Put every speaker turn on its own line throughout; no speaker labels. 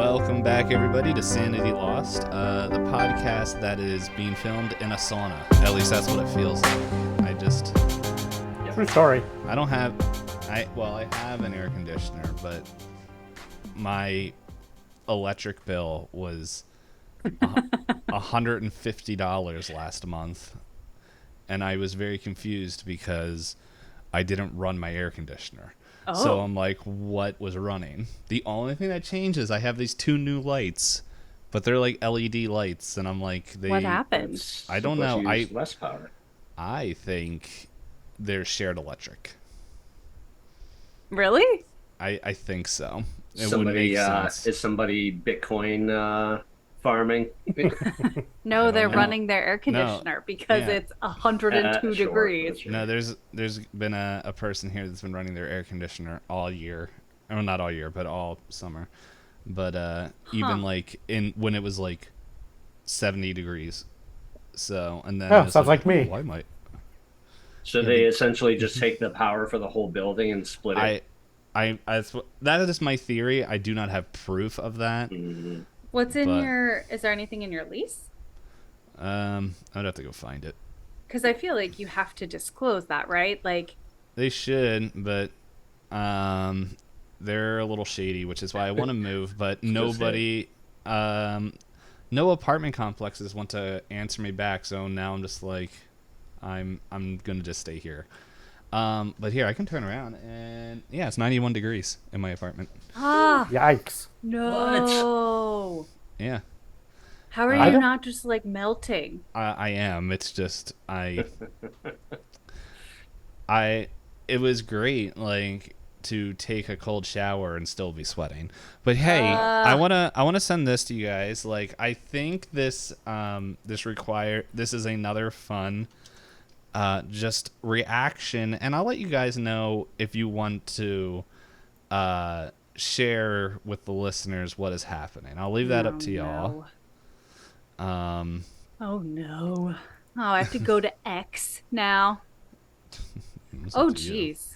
Welcome back, everybody, to Sanity Lost, the podcast that is being filmed in a sauna. At least that's what it feels like.
True story.
I don't have, I have an air conditioner, but my electric bill was $150 last month, and I was very confused because I didn't run my air conditioner.
Oh.
So I'm like, what was running? The only thing that changes, I have these two new lights, but they're like LED lights, and I'm like,
What happened?
I don't know.
Less power.
I think they're shared electric.
Really?
I think so. It would
Somebody
make sense.
is somebody Bitcoin farming?
No, they're
know.
running their air conditioner because
Yeah.
it's 102
Sure,
degrees.
that's right.
No, there's been a person here that's been running their air conditioner all year. Well, not all year, but all summer. But even like when it was like 70 degrees. So, and then
Sounds like me.
Why might
So they essentially just take the power for the whole building and split it.
that is my theory. I do not have proof of that.
Mhm.
What's in
But-
is there anything in your lease?
I'd have to go find it.
Because I feel like you have to disclose that, right? Like,
They should, but they're a little shady, which is why I want to move. But nobody, no apartment complexes want to answer me back. So now I'm just like, I'm gonna just stay here. But here I can turn around, and yeah, it's 91 degrees in my apartment.
Yikes.
no.
Yeah,
How are
I
you
don't-
not just like melting?
I am. It's just it was great, like, to take a cold shower and still be sweating. But hey, I wanna send this to you guys. Like, I think this this is another fun just reaction, and I'll let you guys know if you want to share with the listeners what is happening. I'll leave that up to y'all.
Oh no. Oh, I have to go to X now.
It's
Oh,
up to you.
jeez.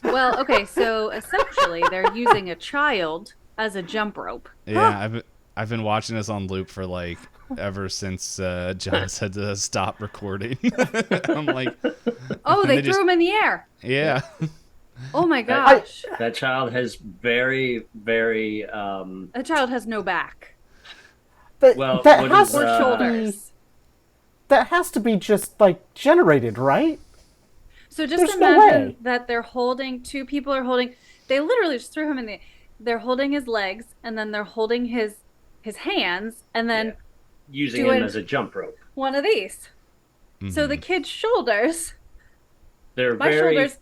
Well, okay, so essentially they're using a child as a jump rope.
Yeah, I've been watching this on loop for like ever since John said to stop recording. I'm like,
Oh,
And
they
they
threw
just-
him in the air.
yeah.
Oh my gosh.
That child has very, very.
A child has no back
Well,
that
what
has
is,
or
Uh,
shoulders.
that has to be just like generated, right?
So just
There's no
imagine
way.
that they're holding, two people are holding, they literally just threw him in the, they're holding his legs and then they're holding his hands and then
using
doing-
him as a jump rope.
one of these. So the kid's shoulders,
They're
my
very.
shoulders,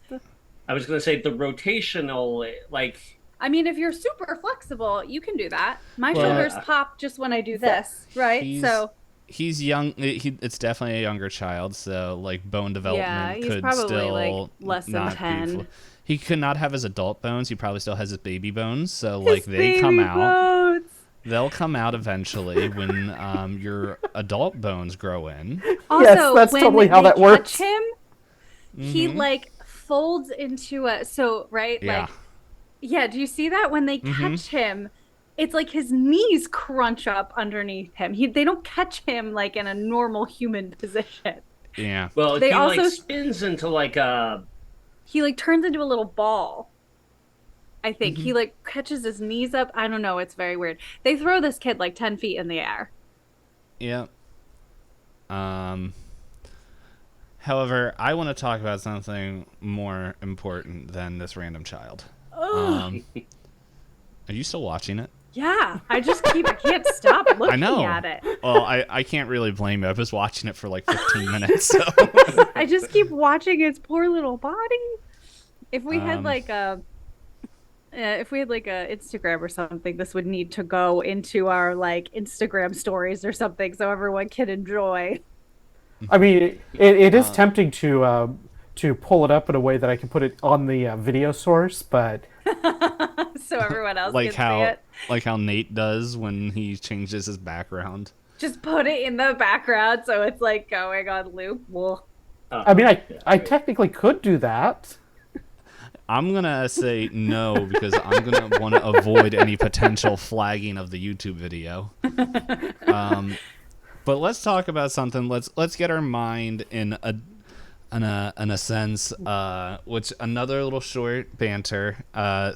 I was going to say the rotational, like.
I mean, if you're super flexible, you can do that. My
Well,
shoulders pop just when I do this, right?
He's- He's young. It's definitely a younger child, so like bone development
he's
could
probably,
still
like, less than
not be
10.
He could not have his adult bones. He probably still has his baby bones. So
His
like they come
baby
out.
bones.
They'll come out eventually when your adult bones grow in.
Also,
that's
when
totally how
they
that works.
catch him, he like folds into a right,
Yeah.
like yeah. Do you see that when they catch him? It's like his knees crunch up underneath him. They don't catch him like in a normal human position.
Yeah.
Well,
They
he
also-
like spins into like a.
He like turns into a little ball. I think he like catches his knees up. I don't know. It's very weird. They throw this kid like 10 feet in the air.
Yeah. However, I want to talk about something more important than this random child. Are you still watching it?
Yeah, I can't stop looking
I know.
at it.
Well, I can't really blame you. I was watching it for like 15 minutes. So.
I just keep watching its poor little body. If we had like a Instagram or something, this would need to go into our like Instagram stories or something so everyone can enjoy.
I mean, it is tempting to pull it up in a way that I can put it on the video source, but
So everyone else
like
can see it.
how Nate does when he changes his background.
Just put it in the background so it's like going on loop. Well,
I mean, I technically could do that.
I'm gonna say no because I'm gonna want to avoid any potential flagging of the YouTube video. But let's talk about something. Let's get our mind in a sense. Which another little short banter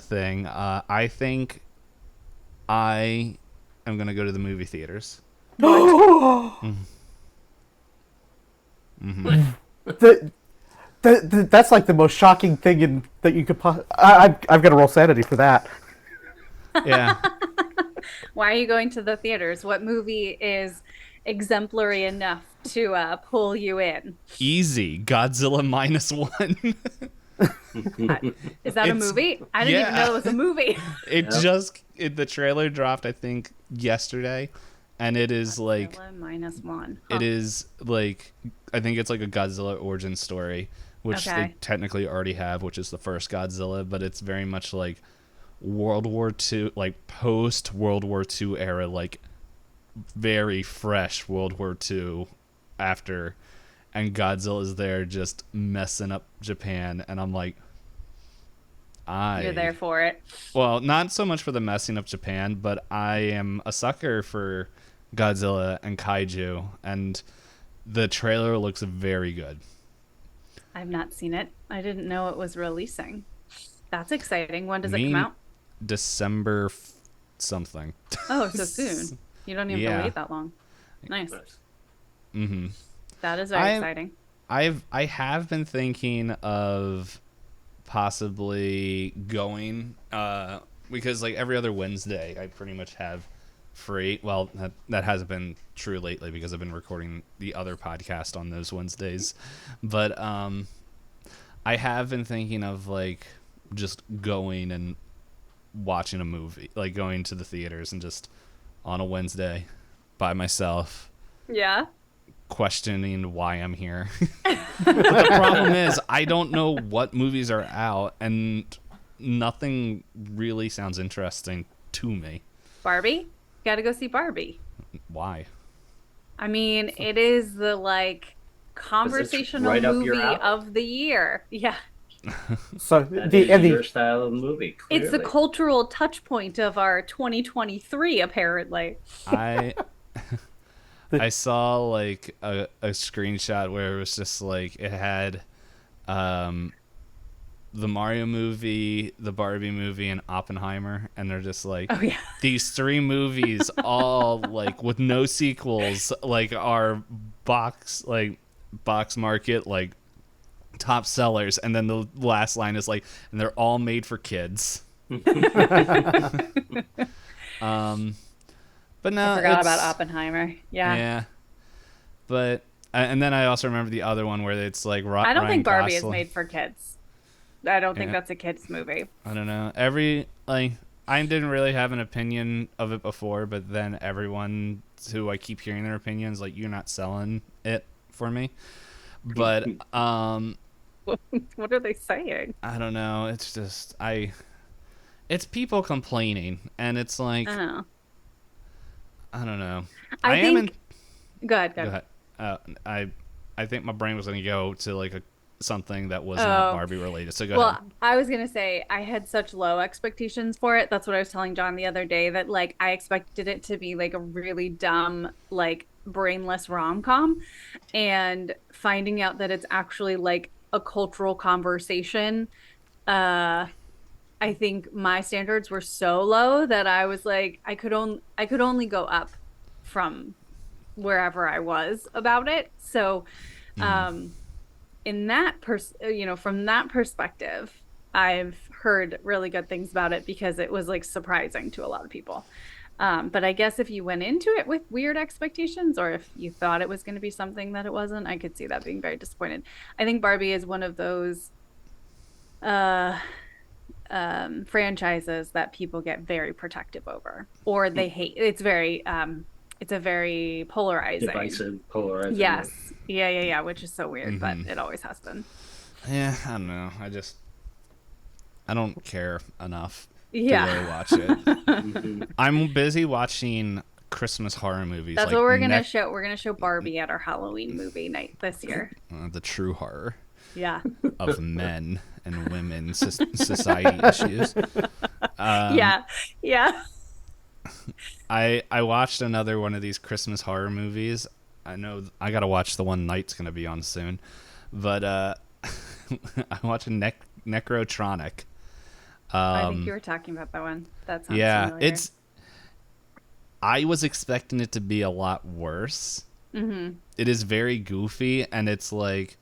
thing. I think I am gonna go to the movie theaters.
That's like the most shocking thing that you could possibly... I've got to roll sanity for that.
Yeah.
Why are you going to the theaters? What movie is exemplary enough to pull you in?
Easy. Godzilla -1.
Is that a movie? I didn't even know it was a movie.
The trailer dropped, I think, yesterday, and it is like
Godzilla -1.
It is like, I think it's like a Godzilla origin story, which they technically already have, which is the first Godzilla, but it's very much like World War II, like post World War II era, like very fresh World War II after, and Godzilla is there just messing up Japan, and I'm like,
you're there for it.
Well, not so much for the messing up Japan, but I am a sucker for Godzilla and kaiju, and the trailer looks very good.
I've not seen it. I didn't know it was releasing. That's exciting. When does it come out?
December something.
Oh, so soon. You don't even have to wait that long. Nice.
Mm-hmm.
That is very exciting.
I have been thinking of possibly going because like every other Wednesday I pretty much have free. Well, that hasn't been true lately because I've been recording the other podcast on those Wednesdays, but I have been thinking of like just going and watching a movie, like going to the theaters and just on a Wednesday by myself.
Yeah.
Questioning why I'm here. But the problem is I don't know what movies are out and nothing really sounds interesting to me.
Barbie? Gotta go see Barbie.
Why?
I mean, it is the like conversational movie of the year. Yeah.
So your style of movie. Clearly.
It's the cultural touch point of our 2023, apparently.
I saw like a screenshot where it was just like it had the Mario movie, the Barbie movie, and Oppenheimer, and they're just like,
oh, yeah.
These three movies all like with no sequels, like are box market like top sellers, and then the last line is like, and they're all made for kids. But no,
I forgot about Oppenheimer. Yeah.
But and then I also remember the other one where it's like
I don't think Barbie is made for kids. I don't think that's a kids movie.
I don't know. I didn't really have an opinion of it before, but then everyone who I keep hearing their opinions, like, you're not selling it for me. But
what are they saying?
I don't know. It's just it's people complaining, and it's like I don't know.
Go ahead.
I think my brain was going to go to like something that was not Barbie related. So go ahead.
I was going to say I had such low expectations for it. That's what I was telling John the other day, that like I expected it to be like a really dumb, like brainless rom-com, and finding out that it's actually like a cultural conversation. I think my standards were so low that I was like, I could only go up from wherever I was about it. So, in that from that perspective, I've heard really good things about it because it was like surprising to a lot of people. But I guess if you went into it with weird expectations, or if you thought it was going to be something that it wasn't, I could see that being very disappointed. I think Barbie is one of those franchises that people get very protective over, or they hate. It's a very polarizing,
divisive, polarizing.
Yes, yeah, which is so weird, but it always has been.
Yeah, I don't know. I don't care enough to
Yeah.
really watch it. I'm busy watching Christmas horror movies.
That's
like
what we're gonna show. We're gonna show Barbie at our Halloween movie night this year.
The true horror.
Yeah.
of men and women society issues.
Yeah.
I watched another one of these Christmas horror movies. I know I gotta watch the one Nite's gonna be on soon, but I watched Necrotronic.
I think you were talking about that one. That sounds familiar.
I was expecting it to be a lot worse.
Mm-hmm.
It is very goofy, and it's like,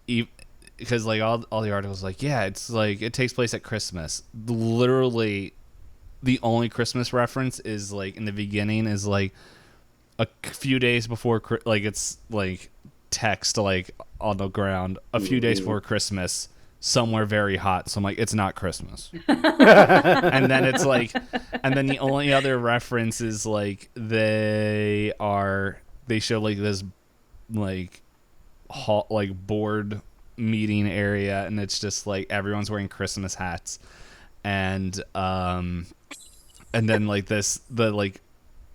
because like all the articles like, yeah, it's like it takes place at Christmas. Literally, the only Christmas reference is like in the beginning is like a few days before, like it's like text like on the ground a few days before Christmas, somewhere very hot. So I'm like, it's not Christmas. And then it's like, and then the only other reference is like they show like this like hall, like board meeting area, and it's just like everyone's wearing Christmas hats, and then like the like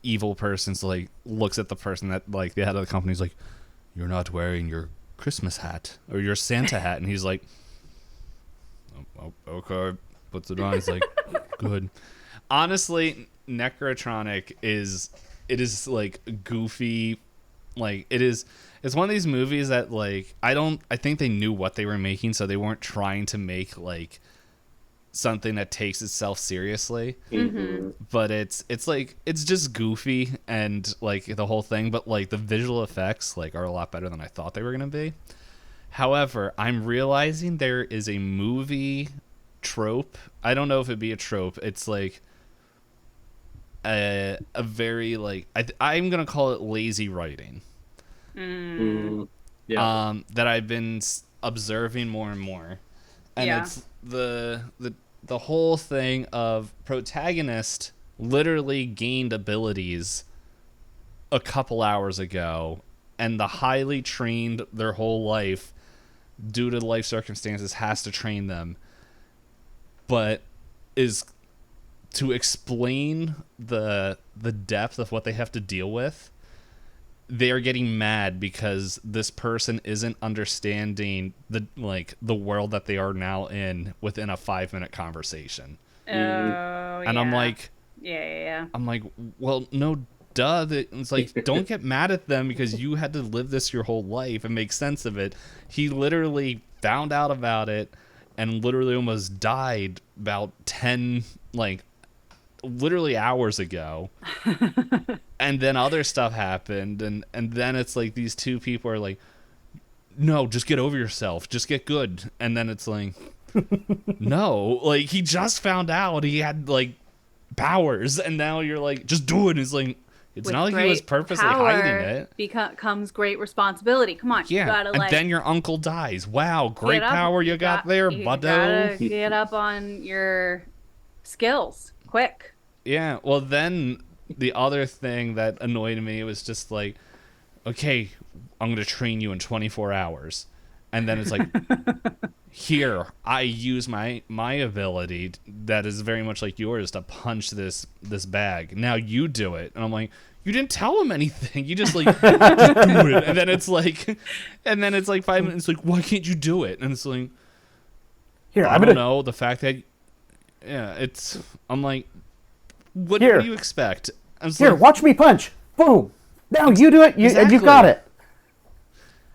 evil person's like looks at the person that like the head of the company's like, you're not wearing your Christmas hat or your Santa hat, and he's like, oh, okay, puts it on. He's like, good. Honestly, Necrotronic is like goofy, like it's one of these movies that like I think they knew what they were making, so they weren't trying to make like something that takes itself seriously.
Mm-hmm.
But it's like it's just goofy and like the whole thing, but like the visual effects like are a lot better than I thought they were gonna be. However, I'm realizing there is a movie trope. I don't know if it'd be a trope. It's like a very like I'm gonna call it lazy writing.
Yeah.
That I've been observing more and more, and it's the whole thing of protagonist literally gained abilities a couple hours ago, and the highly trained their whole life due to life circumstances has to train them, but is to explain the depth of what they have to deal with. They are getting mad because this person isn't understanding the world that they are now in within a 5-minute conversation.
Oh,
And I'm like, I'm like, well, no, duh. It's like, don't get mad at them because you had to live this your whole life and make sense of it. He literally found out about it and literally almost died about 10, like, literally hours ago. And then other stuff happened, and then it's like these two people are like, no, just get over yourself, just get good. And then it's like, no, like he just found out he had like powers, and now you're like, just do it. It's like, it's
With
not like he was purposely hiding it.
Comes great responsibility. Come on,
Yeah,
you gotta,
and
like,
then your uncle dies. Wow, great power you got there,
you
buddo.
gotta get up on your skills quick.
Yeah, well then the other thing that annoyed me was just like, okay, I'm going to train you in 24 hours. And then it's like, here, I use my ability that is very much like yours to punch this bag. Now you do it. And I'm like, you didn't tell him anything. You just like, just do it. And then it's like 5 minutes, like, why can't you do it? And it's like,
Here,
I don't know. The fact that, yeah, I'm like, what do you expect?
Here, watch me punch. Boom. Now you do it, and you've got it.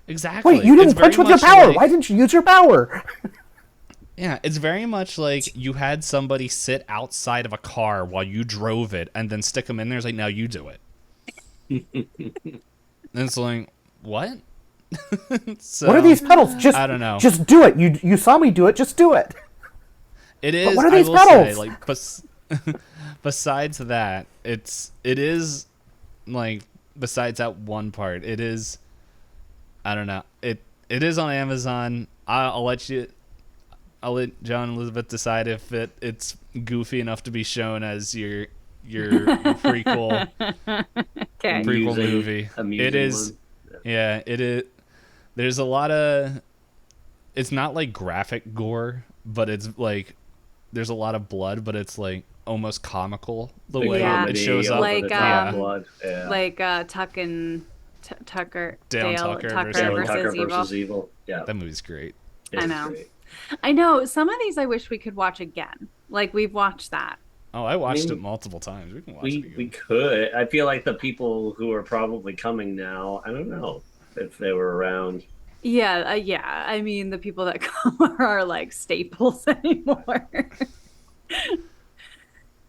Exactly.
Wait, you didn't punch with your power. Why didn't you use your power?
Yeah, it's very much like you had somebody sit outside of a car while you drove it and then stick them in there. It's like, now you do it. And it's like, what? So,
what are these pedals?
I don't know.
Just do it. You saw me do it. Just do it.
It is.
But what are these
Say,
pedals?
like, besides that, it is like, besides that one part, it is, I don't know. It is on Amazon. I'll let John and Elizabeth decide if it's goofy enough to be shown as your prequel prequel movie. It is. One. Yeah, it is. There's a lot of. It's not like graphic gore, but it's like there's a lot of blood, but it's like almost comical the way it shows up.
Like
blood. Yeah.
like Tuck and
Dale
Tucker
versus
Dale
versus
Tucker
Evil.
versus Evil. Yeah,
That movie's great.
it
I
is
know.
great.
I know some of these I wish we could watch again. Like we've watched that.
Oh, I watched
mean,
it multiple times. We can watch it
We
again.
could. I feel like the people who are probably coming now, I don't know if they were around.
Yeah, yeah. I mean, the people that come are like staples anymore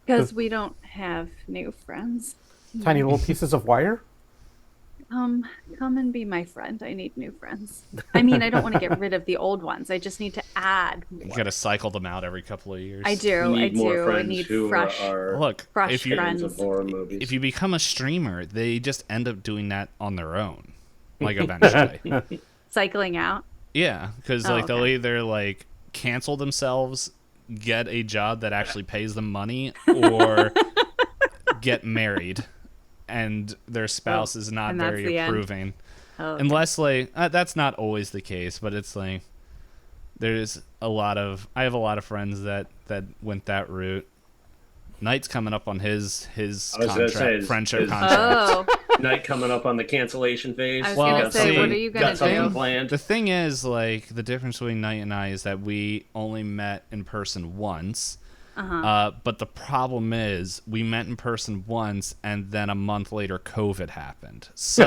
because we don't have new friends.
Tiny little pieces of wire.
Come and be my friend. I need new friends. I mean, I don't want to get rid of the old ones. I just need to add
You
more.
gotta cycle them out every couple of years.
I
You
do. I
need more
do. I
friends
need
who
fresh.
are
Look,
fresh
if you
friends.
fans of horror movies.
if you become a streamer, they just end up doing that on their own, like eventually.
Cycling out.
Yeah, because
Oh,
like they'll
okay.
either like cancel themselves, get a job that actually pays them money, or get married, and their spouse is not
and that's
very
the end.
approving.
Oh,
Unless like that's not always the case, but it's like there's a lot of I have a lot of friends that went that route. Nite's coming up on his
I was gonna
contract,
say,
friendship
is-
contract.
oh.
Night coming up on the cancellation phase.
I was
Well,
gonna say,
see,
what are you
got
gonna
something
do?
planned?
The thing is, like, the difference between Knight and I is that we only met in person once. But the problem is, we met in person once, and then a month later, COVID happened. So,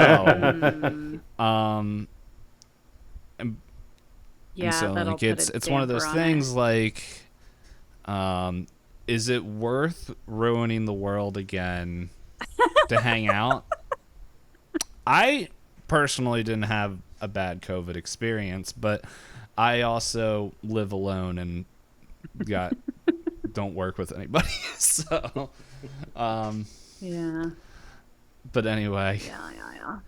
and
Yeah,
so
that'll
like,
put
it's
a
one of those
damper on
things.
it.
Like, is it worth ruining the world again to hang out? I personally didn't have a bad COVID experience, but I also live alone and don't work with anybody. So,
Yeah.
but anyway,
Yeah.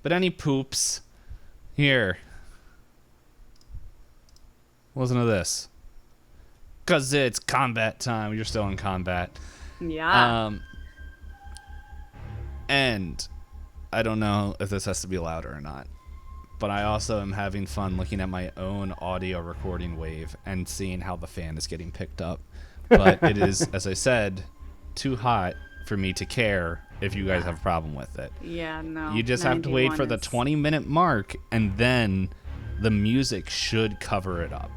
but any poops here? Listen to this, 'cause it's combat time. You're still in combat.
Yeah.
And I don't know if this has to be louder or not, but I also am having fun looking at my own audio recording wave and seeing how the fan is getting picked up. But it is, as I said, too hot for me to care if you guys have a problem with it.
Yeah, no.
You just have to wait for the 20-minute mark, and then the music should cover it up.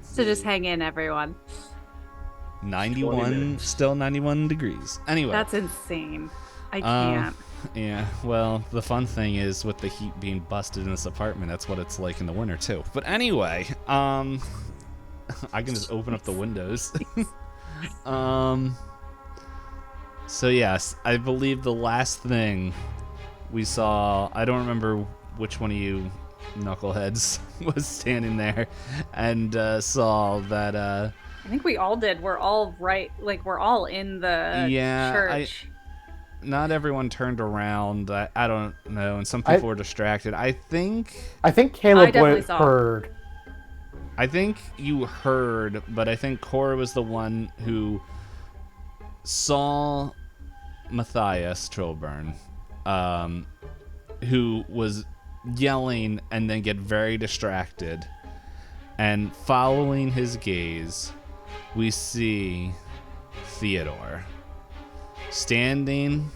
So just hang in, everyone.
91, still 91 degrees. Anyway.
That's insane. I can't.
Yeah, well, the fun thing is with the heat being busted in this apartment, that's what it's like in the winter too. But anyway, I can just open up the windows. So yes, I believe the last thing we saw, I don't remember which one of you knuckleheads was standing there and saw that
I think we all did. We're all right. Like, we're all in the church.
not everyone turned around. I don't know, and some people were distracted. I think
Caleb
definitely saw.
heard.
I think you heard, but I think Cora was the one who saw Matthias Trilburn, who was yelling and then get very distracted. And following his gaze, we see Theodore standing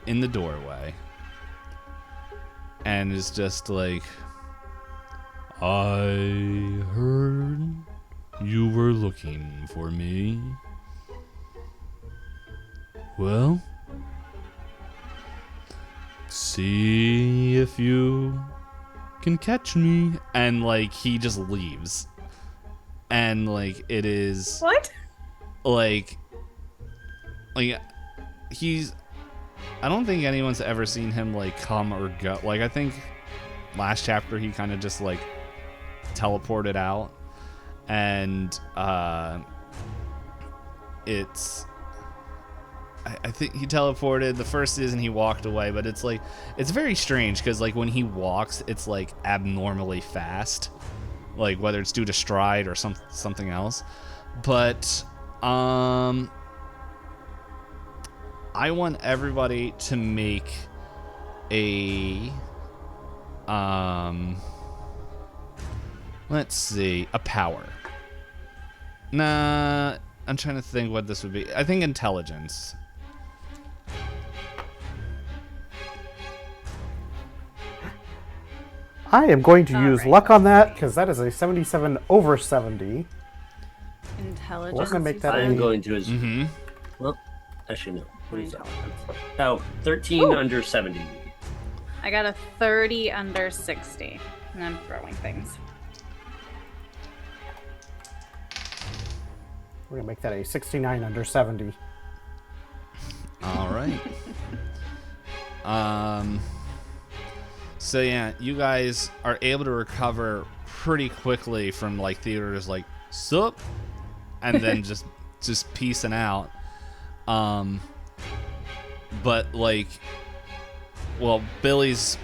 in the doorway and is just like, I heard you were looking for me. Well, see if you can catch me. And like he just leaves. And like it is
What?
like he's I don't think anyone's ever seen him like come or go. Like I think last chapter he kind of just like teleported out, and it's I think he teleported the first season, he walked away, but it's like it's very strange because like when he walks it's like abnormally fast, like whether it's due to stride or something else. But I want everybody to make a let's see, a power. Nah, I'm trying to think what this would be. I think intelligence.
I am going to use
Alright.
luck on that because that is a 77 over 70.
Intelligence.
We're gonna make that
you
a-
said?
I'm going to.
Mm-hmm.
Well, actually, no. What is that?
Intelligence.
Oh, 13 under 70.
I got a 30 under 60. And I'm throwing things.
We're gonna make that a 69 under 70.
All right. So yeah, you guys are able to recover pretty quickly from like Theodore's like sup, and then just peacing out. But like, well, Billy's,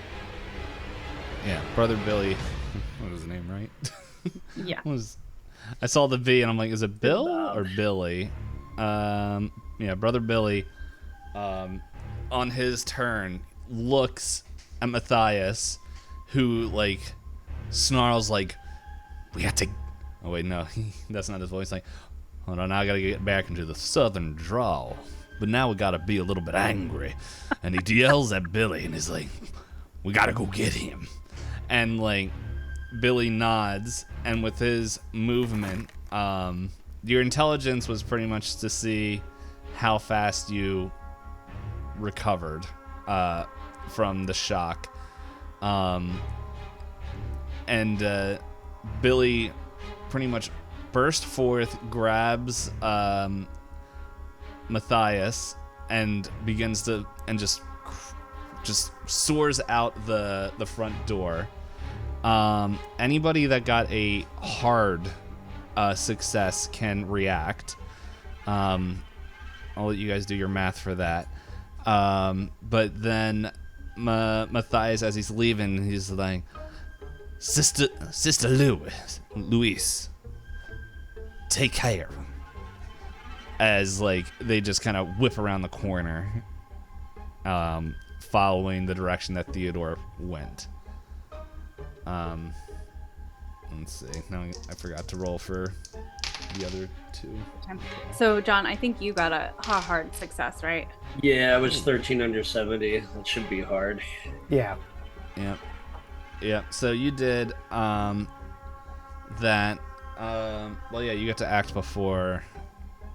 yeah, brother Billy. What was his name, right?
Yeah.
I saw the V and I'm like, is it Bill or Billy? Yeah, brother Billy. On his turn, looks at Matthias, who like snarls like, "We have to." Oh wait, no, that's not his voice. Like, hold on, I gotta get back into the southern drawl. But now we gotta be a little bit angry. And he yells at Billy and he's like, "We gotta go get him." And like, Billy nods, and with his movement, your intelligence was pretty much to see how fast you recovered from the shock. And Billy pretty much burst forth, grabs Matthias, and begins to, and just soars out the front door. Anybody that got a hard success can react. I'll let you guys do your math for that. But then Matthias, as he's leaving, he's like, Sister Louise, take care of him. As like they just kind of whip around the corner, following the direction that Theodore went. Let's see. No, I forgot to roll for the other two.
So, John, I think you got a hard success, right?
Yeah, it was 13 under 70. That should be hard.
Yeah.
Yep. Yep. So you did that. Well, yeah, you get to act before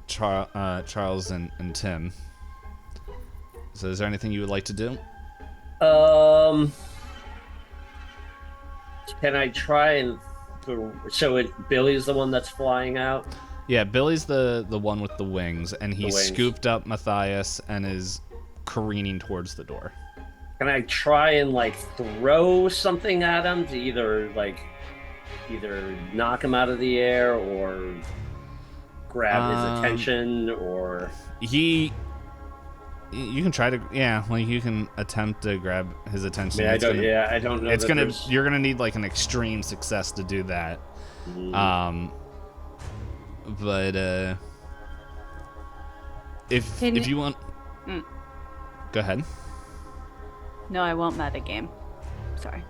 Charles and Tim. So is there anything you would like to do?
Can I try and... So Billy's the one that's flying out?
Yeah, Billy's the one with the wings, and he
The wings.
scooped up Matthias and is careening towards the door.
Can I try and like throw something at him to either knock him out of the air or grab his attention, or
You can try to, yeah, like you can attempt to grab his attention.
I don't know.
It's
that
gonna.
there's-
You're gonna need like an extreme success to do that. But if you want, go ahead.
No, I won't metagame. Sorry.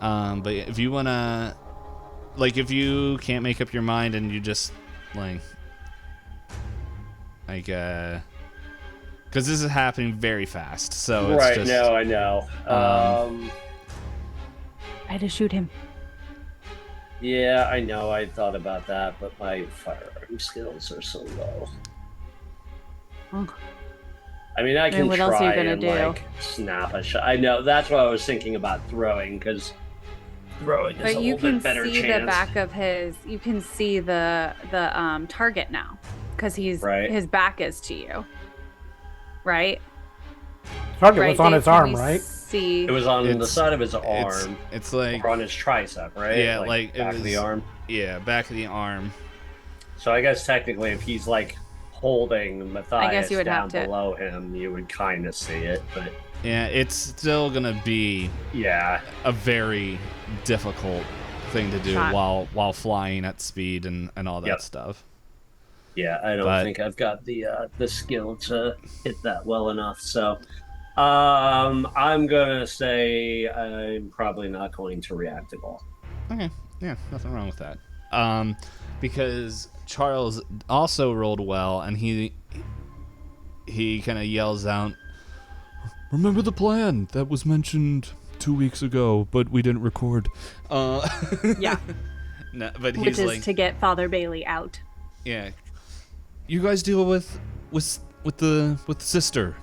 But if you wanna, like, if you can't make up your mind and you just like, because this is happening very fast, so it's
right?
just,
No, I know.
I had to shoot him.
Yeah, I know. I thought about that, but my firearm skills are so low.
Oh.
I mean, I can
what
try
else are you gonna
and
do?
like snap a shot. I know that's what I was thinking about throwing, because throwing is
But
a
you
little
can
bit better
see
chance.
the back of his. You can see the target now, because
Right.
his back is to you. Right.
Target
Right.
was on
Dave,
his
can
arm,
we
right?
See.
It was on the
It's-
side of his arm,
It's like,
or on his tricep, right?
Yeah, like, it
back of the
was-
arm.
yeah, back of the arm.
So I guess technically, if he's like holding Matthias
you would
down
have to-
below him, you would kind of see it. But
Yeah, it's still gonna be
yeah,
a very difficult thing to do
Shot.
while flying at speed and all that
Yep.
stuff.
yeah, I don't
But-
think I've got the skill to hit that well enough. So I'm gonna say I'm probably not going to react at all.
Okay, yeah, nothing wrong with that. Because Charles also rolled well, and he kind of yells out, "Remember the plan that was mentioned 2 weeks ago, but we didn't record.
Yeah.
No, but he's
Which is
like,
to get Father Bailey out.
yeah, you guys deal with the sister,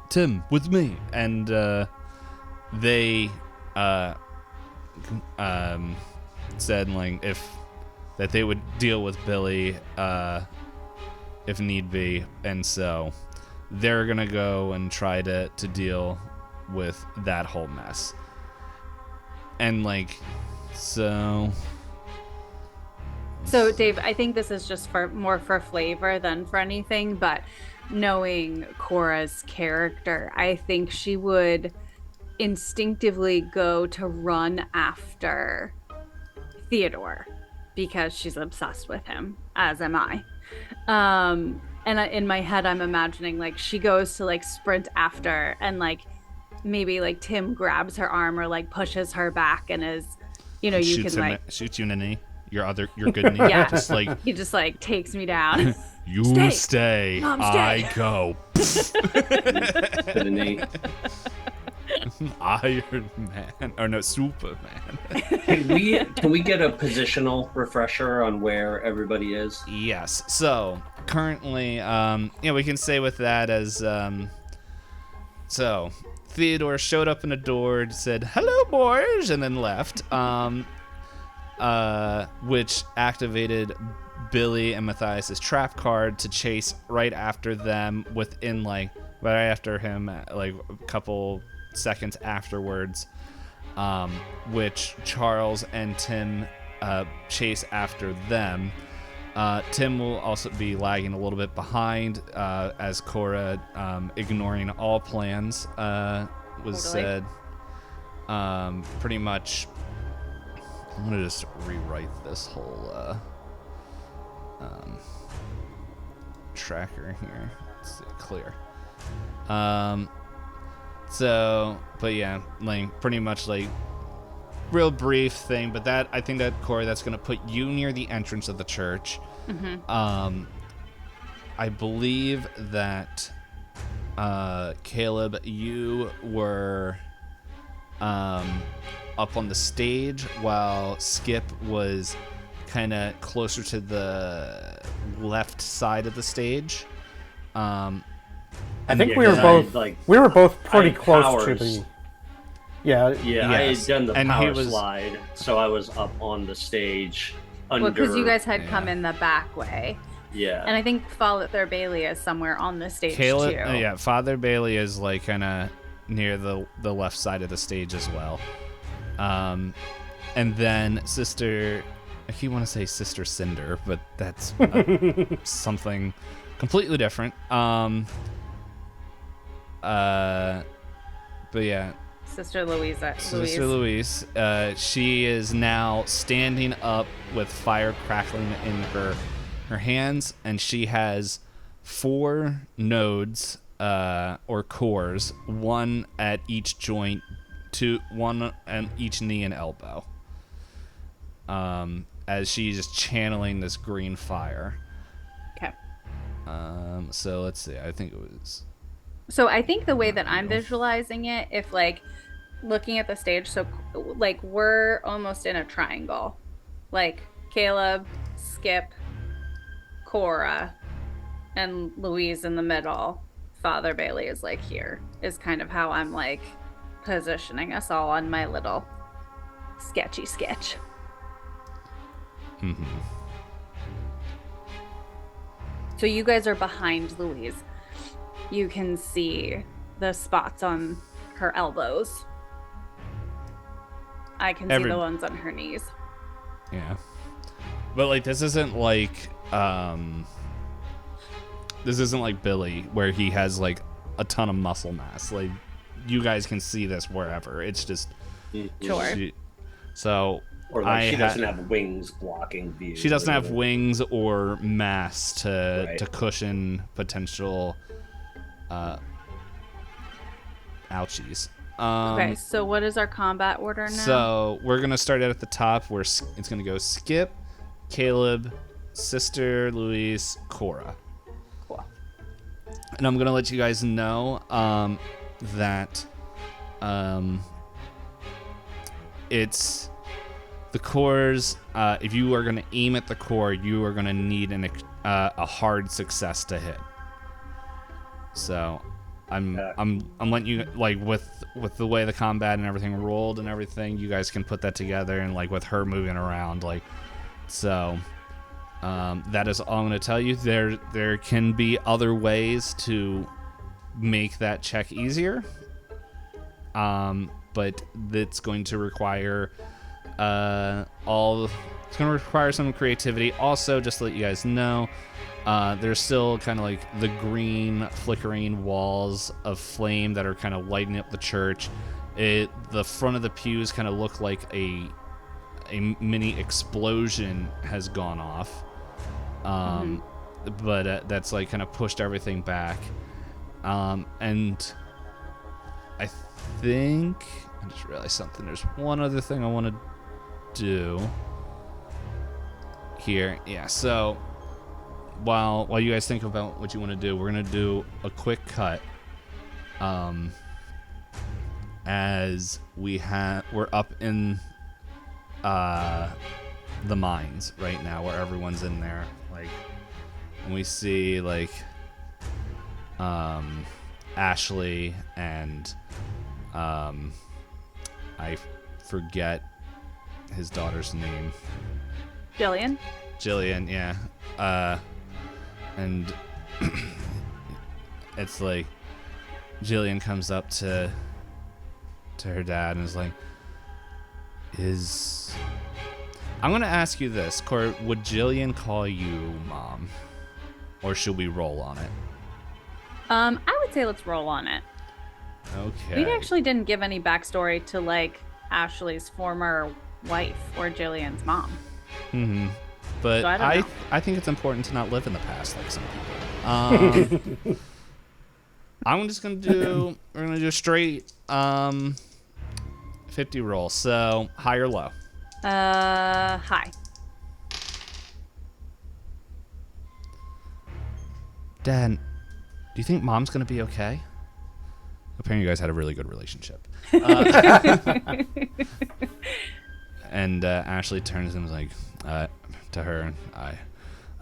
Tim, with me, and they said like that they would deal with Billy if need be, and so they're gonna go and try to deal with that whole mess, and like so.
So, Dave, I think this is just more for flavor than for anything, but knowing Cora's character, I think she would instinctively go to run after Theodore because she's obsessed with him, as am I. And in my head, I'm imagining like she goes to like sprint after, and like maybe like Tim grabs her arm or like pushes her back and is, you know,
shoots you in the knee. Your good knee.
Yeah.
Just like
he just like takes me down.
you stay.
Mom, stay.
I go.
To the knee.
Iron Man, or no, Superman.
Can we get a positional refresher on where everybody is?
Yes. So currently, we can say with that as so Theodore showed up in a door, said hello boys, and then left. Which activated Billy and Matthias's trap card to chase right after them right after him, like a couple seconds afterwards, which Charles and Tim chase after them. Tim will also be lagging a little bit behind as Cora, ignoring all plans, was said. Pretty much. I'm gonna just rewrite this whole tracker here. Let's see, clear. But yeah, like pretty much like real brief thing. But that I think that Corey, that's gonna put you near the entrance of the church.
Mm-hmm.
I believe that Caleb, you were up on the stage while Skip was kind of closer to the left side of the stage.
I think we were both pretty close to the. Yeah.
Yeah, I had done the
And
power slide, so I was up on the stage under.
Well, because you guys had come in the back way.
Yeah.
And I think Father Bailey is somewhere on the stage
Caleb,
too.
yeah, Father Bailey is like kind of near the left side of the stage as well. And then Sister, I keep want to say Sister Cinder, but that's something completely different. But yeah.
Sister Louisa.
Sister Louise. She is now standing up with fire crackling in her hands, and she has 4 nodes or cores, one at each joint, one on each knee and elbow. As she's just channeling this green fire.
Okay.
So let's see. I think it was.
So I think the way that I'm visualizing it, if like looking at the stage, so like we're almost in a triangle, like Caleb, Skip, Cora, and Louise in the middle. Father Bailey is like here, is kind of how I'm like positioning us all on my little sketchy sketch.
Mm-hmm.
So you guys are behind Louise. You can see the spots on her elbows. I can see the ones on her knees.
Yeah. But like this isn't like Billy where he has like a ton of muscle mass. Like you guys can see this wherever. It's just
Sure.
Or like she doesn't have wings blocking view.
She doesn't have wings or mass to cushion potential ouchies.
Okay, so what is our combat order now?
So we're gonna start out at the top where it's gonna go Skip, Caleb, Sister Louise, Cora.
Cool.
And I'm gonna let you guys know that it's the cores. If you are going to aim at the core, you are going to need a hard success to hit. So, I'm letting you, like, with the way the combat and everything rolled and everything, you guys can put that together, and like with her moving around, like, so that is all I'm going to tell you. There can be other ways to make that check easier, but it's going to require it's going to require some creativity. Also, just to let you guys know, there's still kind of like the green flickering walls of flame that are kind of lighting up the church. The front of the pews kind of look like a mini explosion has gone off, but that's like kind of pushed everything back. And I think I just realized something. There's one other thing I want to do here. Yeah, so while you guys think about what you want to do, we're gonna do a quick cut as we're up in the mines right now, where everyone's in there, like, and we see like Ashley and I forget his daughter's name.
Jillian, yeah. And it's like Jillian comes up to her dad and is like, I'm gonna ask you this, Corey, would Jillian call you mom, or should we roll on it? I would say let's roll on it.
Okay.
We actually didn't give any backstory to like Ashley's former wife or Jillian's mom.
Mm-hmm. But
So I
think it's important to not live in the past like some people. We're gonna do straight 50 roll. So high or low?
Hi.
Dad, do you think mom's gonna be okay? Apparently you guys had a really good relationship. And Ashley turns and was like, to her,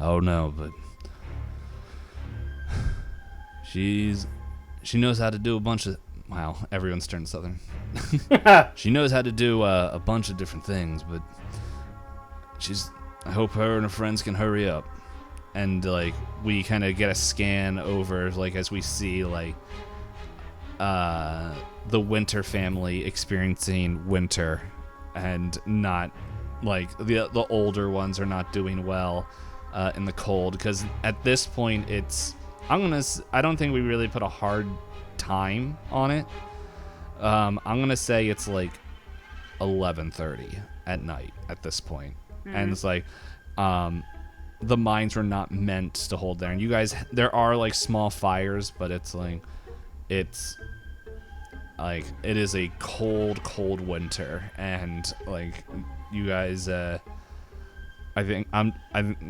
oh no, but she knows how to do a bunch of, wow, everyone's turned southern. She knows how to do a bunch of different things, but I hope her and her friends can hurry up. And like we kind of get a scan over, like, as we see like the Winter family experiencing winter, and not like the older ones are not doing well in the cold, because at this point I don't think we really put a hard time on it. I'm gonna say it's like 11:30 at night at this point. And it's like the mines were not meant to hold there, and you guys, there are like small fires, but it's like it is a cold winter, and like you guys I think I'm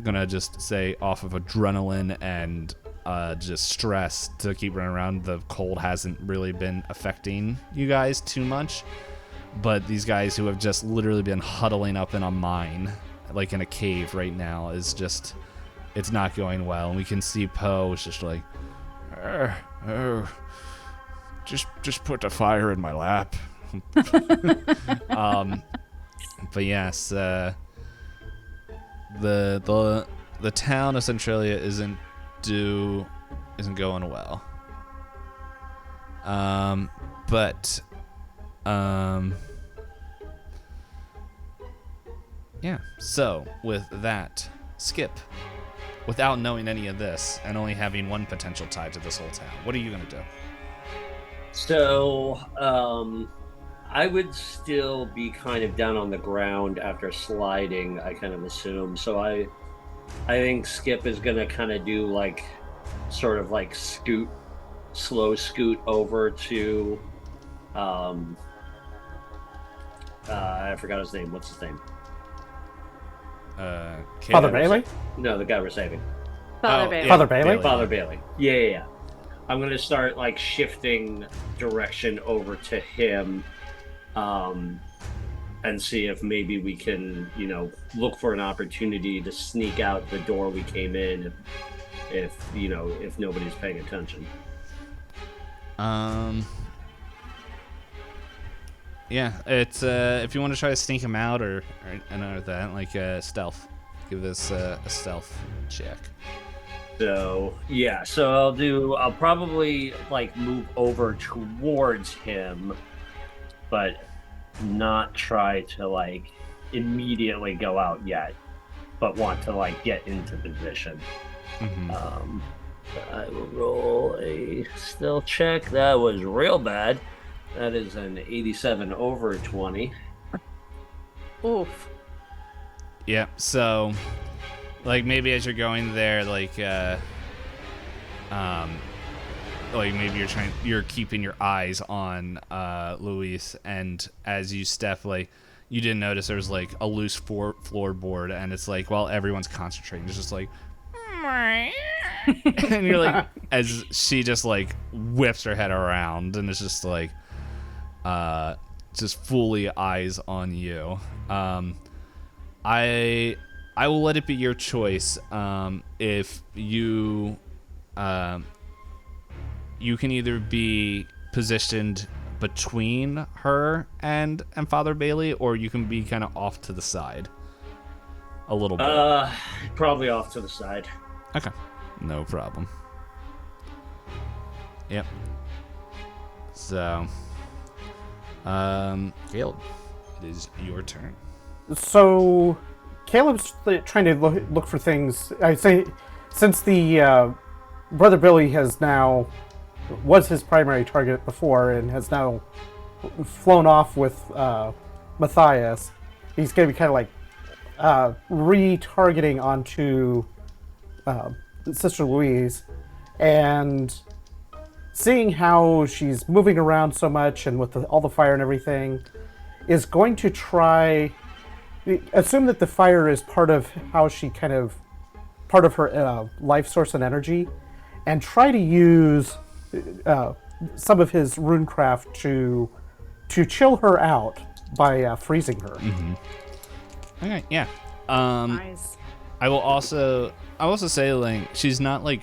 gonna just say, off of adrenaline and just stress to keep running around, the cold hasn't really been affecting you guys too much. But these guys who have just literally been huddling up in a mine, like in a cave right now, is just, it's not going well. And we can see Poe is just like, just put the fire in my lap. But yes, the town of Centralia isn't going well. Yeah. So with that, Skip, without knowing any of this and only having one potential tie to this whole town, what are you gonna do?
So, I would still be kind of down on the ground after sliding, I kind of assume. So I think Skip is going to kind of do like, sort of like slow scoot over to, I forgot his name. What's his name?
Father Bailey?
No, the guy we're saving.
Father Bailey.
Father Bailey?
Father Bailey. Yeah. I'm going to start like shifting direction over to him. and see if maybe we can, look for an opportunity to sneak out the door we came in if nobody's paying attention.
Yeah, it's if you want to try to sneak him out or another that, like stealth. Give this a stealth check.
So I'll probably like move over towards him, but not try to like immediately go out yet, but want to like get into position.
Mm-hmm.
I will roll a stealth check. That was real bad. That is an 87 over 20.
Oof.
Yeah, so like maybe as you're going there, like maybe you're keeping your eyes on Luis, and as you step, like you didn't notice there was like a loose floorboard, and it's like while everyone's concentrating, it's just like and you're like, as she just like whips her head around, and it's just like just fully eyes on you. I will let it be your choice. If you you can either be positioned between her and Father Bailey, or you can be kind of off to the side a little bit.
Probably off to the side.
Okay, no problem. Yep. So, Caleb, it is your turn.
So, Caleb's trying to look for things. I'd say, since the Brother Billy was his primary target before and has now flown off with Matthias, he's going to be kind of like retargeting onto Sister Louise, and seeing how she's moving around so much and with all the fire and everything, is going to try. Assume that the fire is part of how she part of her life source and energy, and try to use some of his runecraft to chill her out by freezing her.
Mm-hmm. Okay, yeah.
Nice.
I will also say, like, she's not like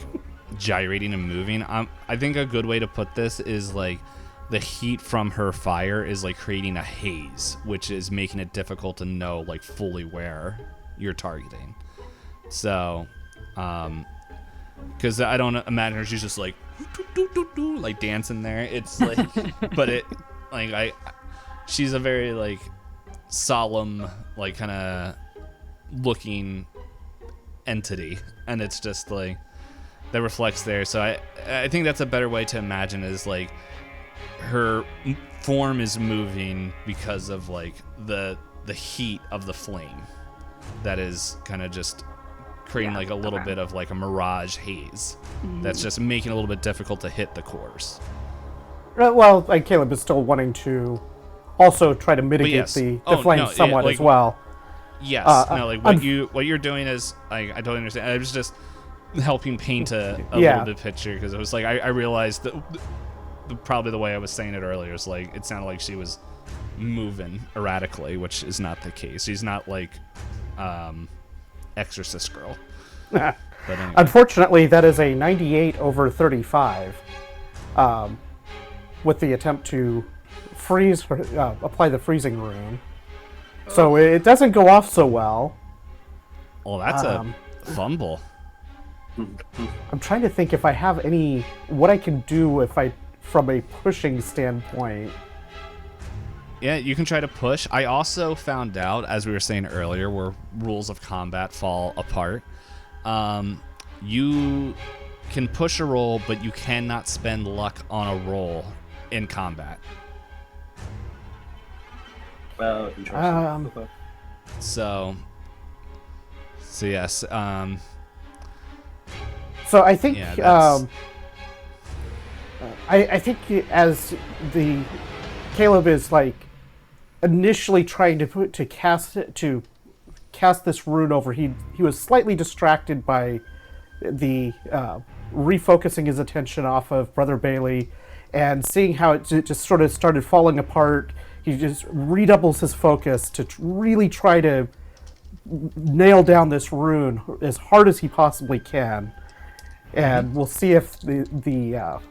gyrating and moving. I think a good way to put this is like the heat from her fire is like creating a haze, which is making it difficult to know like fully where you're targeting. So, because I don't imagine her, she's just like like dancing there. It's like, but it like she's a very like solemn, like kind of looking entity, and it's just like that reflects there. So I think that's a better way to imagine, is like her form is moving because of like the heat of the flame that is kind of just creating like a little bit of like a mirage haze that's just making it a little bit difficult to hit the cores.
Well, like Caleb is still wanting to also try to mitigate the flame somewhat as well.
Yes. What you're doing is I totally understand. I was just helping paint a little bit picture, because it was like I realized that probably the way I was saying it earlier is like it sounded like she was moving erratically, which is not the case. She's not like Exorcist girl. But anyway.
Unfortunately, that is a 98 over 35 with the attempt to freeze her, apply the freezing rune. So it doesn't go off so well.
Oh, that's a fumble.
I'm trying to think if I have what I can do from a pushing standpoint.
Yeah, you can try to push. I also found out, as we were saying earlier, where rules of combat fall apart. You can push a roll, but you cannot spend luck on a roll in combat.
Well, interesting.
So yes.
So I think
yeah,
I think as the Caleb is like initially trying to cast this rune over, he was slightly distracted by the refocusing his attention off of Brother Bailey and seeing how it just sort of started falling apart. he just redoubles his focus to really try to nail down this rune as hard as he possibly can. And we'll see if the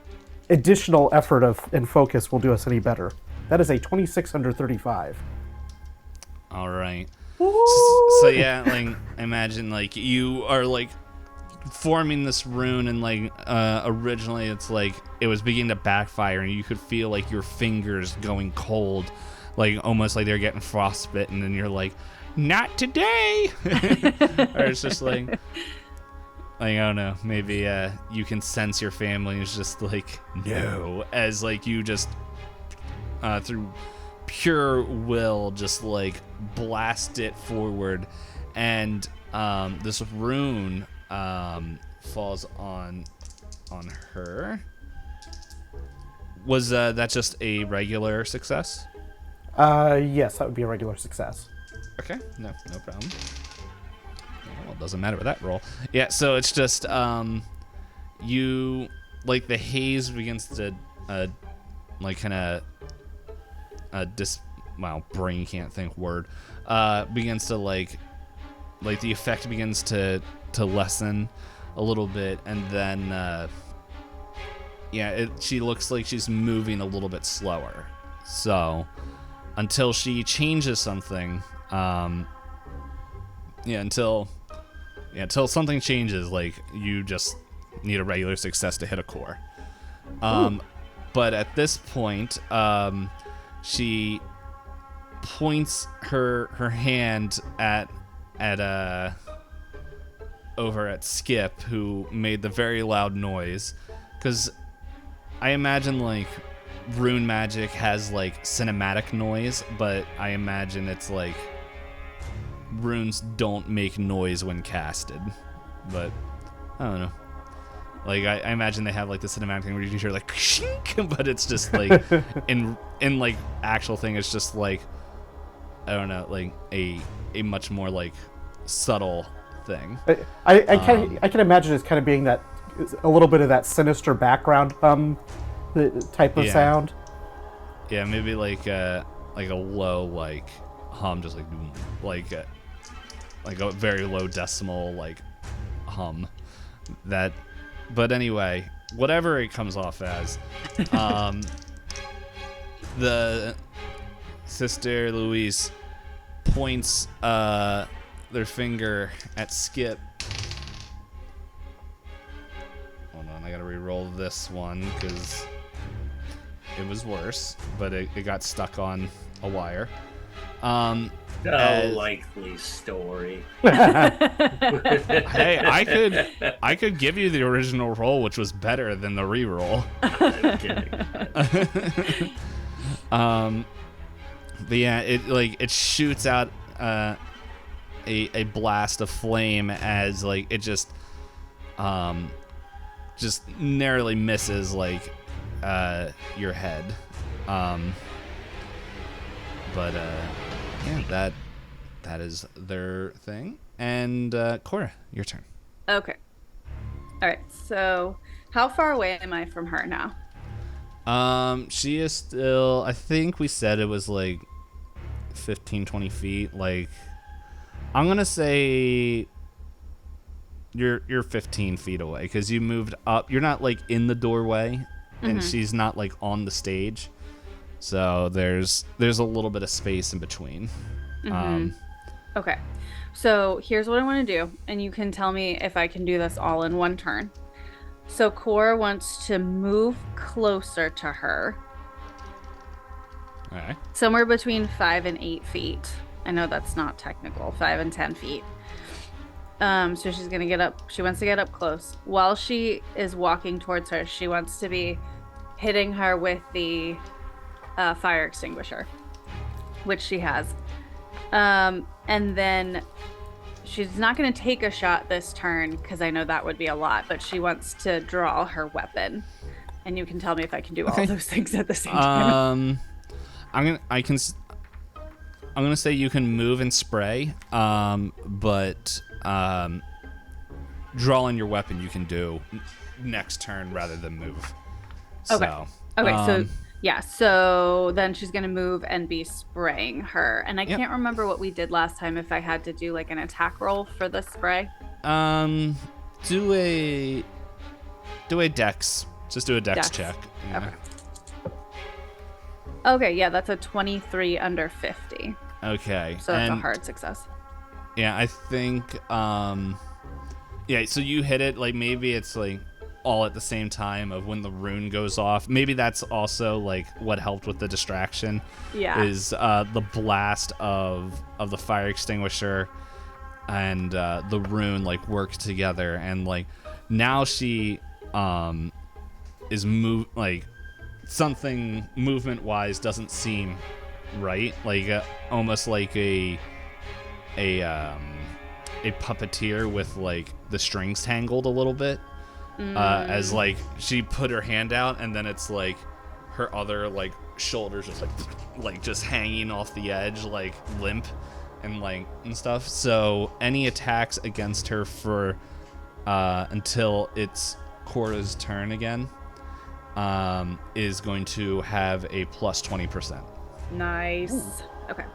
additional effort and focus will do us any better. That is a 26 under 35.
All right. So yeah, like imagine like you are like forming this rune, and like originally it's like it was beginning to backfire, and you could feel like your fingers going cold, like almost like they're getting frostbitten, and you're like, not today. Or it's just like I don't know, maybe you can sense your family is just like, no, as like you just through pure will just like blast it forward, and this rune falls on her. Was that just a regular success?
Yes, that would be a regular success.
Okay, no problem. Well, it doesn't matter with that roll. Yeah, so it's just you like the haze begins to like kind of brain can't think word begins to like the effect begins to lessen a little bit, and then she looks like she's moving a little bit slower. So until she changes something, until something changes, like you just need a regular success to hit a core. But at this point, she points her hand at over at Skip, who made the very loud noise, because I imagine like rune magic has like cinematic noise, but I imagine it's like runes don't make noise when casted. But I don't know. Like I imagine they have like the cinematic thing where you can hear like shink, but it's just like in like actual thing, it's just like I don't know, like a much more like subtle thing.
I can imagine it's kind of being that a little bit of that sinister background type of sound.
Yeah, maybe like a low like hum, just like a very low decimal like hum. That, but anyway, whatever it comes off as, the Sister Louise points their finger at Skip. Hold on, I gotta re-roll this one because it was worse, but it got stuck on a wire.
Likely story.
Hey, I could give you the original roll, which was better than the re-roll.
I'm kidding.
But yeah, it shoots out a blast of flame as like it just narrowly misses like your head. But yeah, that is their thing. And Cora, your turn.
Okay. All right. So, how far away am I from her now?
She is still, I think we said it was like 15, 20 feet. Like, I'm gonna say you're 15 feet away because you moved up. You're not like in the doorway, and she's not like on the stage. So there's a little bit of space in between.
Okay. So here's what I want to do, and you can tell me if I can do this all in one turn. So Cora wants to move closer to her.
All right.
Somewhere between 5 and 8 feet. I know that's not technical. 5 and 10 feet. So she's gonna get up. She wants to get up close. While she is walking towards her, she wants to be hitting her with the fire extinguisher, which she has. And then she's not going to take a shot this turn because I know that would be a lot, but she wants to draw her weapon. And you can tell me if I can do all those things at the same time.
I'm gonna say you can move and spray, but drawing your weapon you can do next turn rather than move.
Okay.
So,
so Yeah, so then she's going to move and be spraying her. And I
Yep.
can't remember what we did last time, if I had to do like an attack roll for the spray.
Do a dex. Just do a dex check. Yeah.
Okay. Okay, yeah, that's a 23 under 50.
Okay.
So that's a hard success.
Yeah, I think yeah, so you hit it, like maybe it's like all at the same time of when the rune goes off. Maybe that's also like what helped with the distraction.
Yeah.
Is the blast of the fire extinguisher and the rune like work together, and like now she is like something movement wise doesn't seem right, like almost like a puppeteer with like the strings tangled a little bit. As like she put her hand out, and then it's like her other like shoulders just like just hanging off the edge, like limp and stuff. So any attacks against her for until it's Cora's turn again is going to have a plus 20%.
Nice. Ooh. Okay.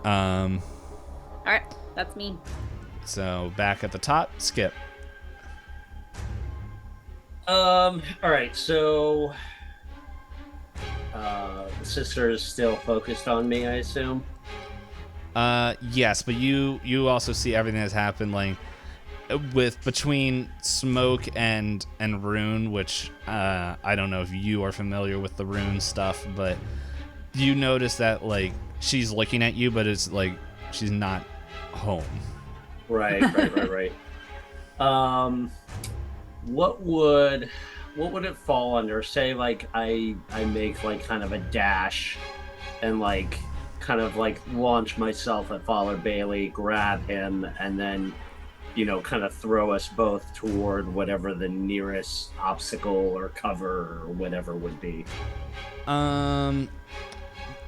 All right, that's me.
So back at the top, Skip.
All right, so the sister is still focused on me, I assume.
Yes, but you also see everything that's happened, like with between smoke and rune, which I don't know if you are familiar with the rune stuff, but you notice that like she's looking at you, but it's like she's not home.
Right. What would it fall under? Say like I make like kind of a dash and like kind of like launch myself at Father Bailey, grab him, and then kind of throw us both toward whatever the nearest obstacle or cover or whatever would be.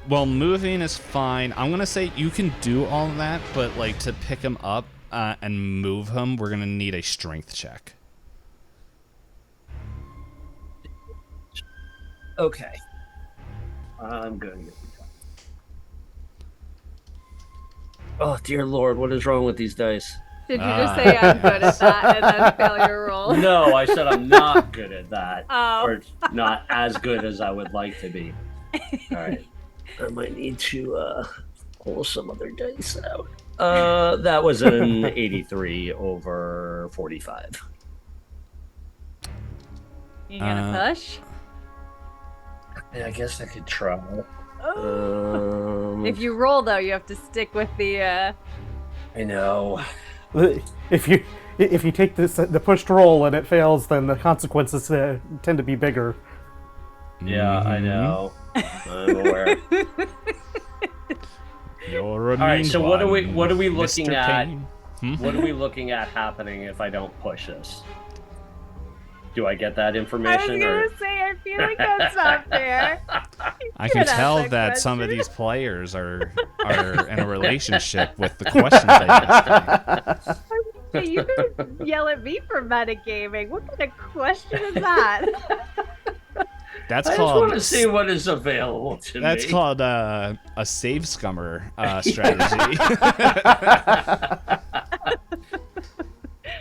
Well, moving is fine. I'm gonna say you can do all of that, but like to pick him up and move him, we're gonna need a strength check.
Okay. I'm good. Oh, dear Lord, what is wrong with these dice?
Did you just say I'm good at that and then failure roll?
No, I said I'm not good at that.
Oh.
Or not as good as I would like to be. All right. I might need to pull some other dice out. That was an 83 over 45.
You gonna push?
Yeah, I guess I could try.
If you roll, though, you have to stick with the.
I know.
If you take the pushed roll and it fails, then the consequences tend to be bigger.
Yeah, I know. I'm aware.
You're a
All right, so what are we looking
Mr.
at?
Payne?
What are we looking at happening if I don't push this? Do I get that information?
I was gonna say, I feel like that's not fair.
I can tell that some of these players are in a relationship with the questions they ask.
You can yell at me for metagaming. What kind of question is that?
That's
I
called.
just want to see what is available to me.
That's called a save scummer strategy.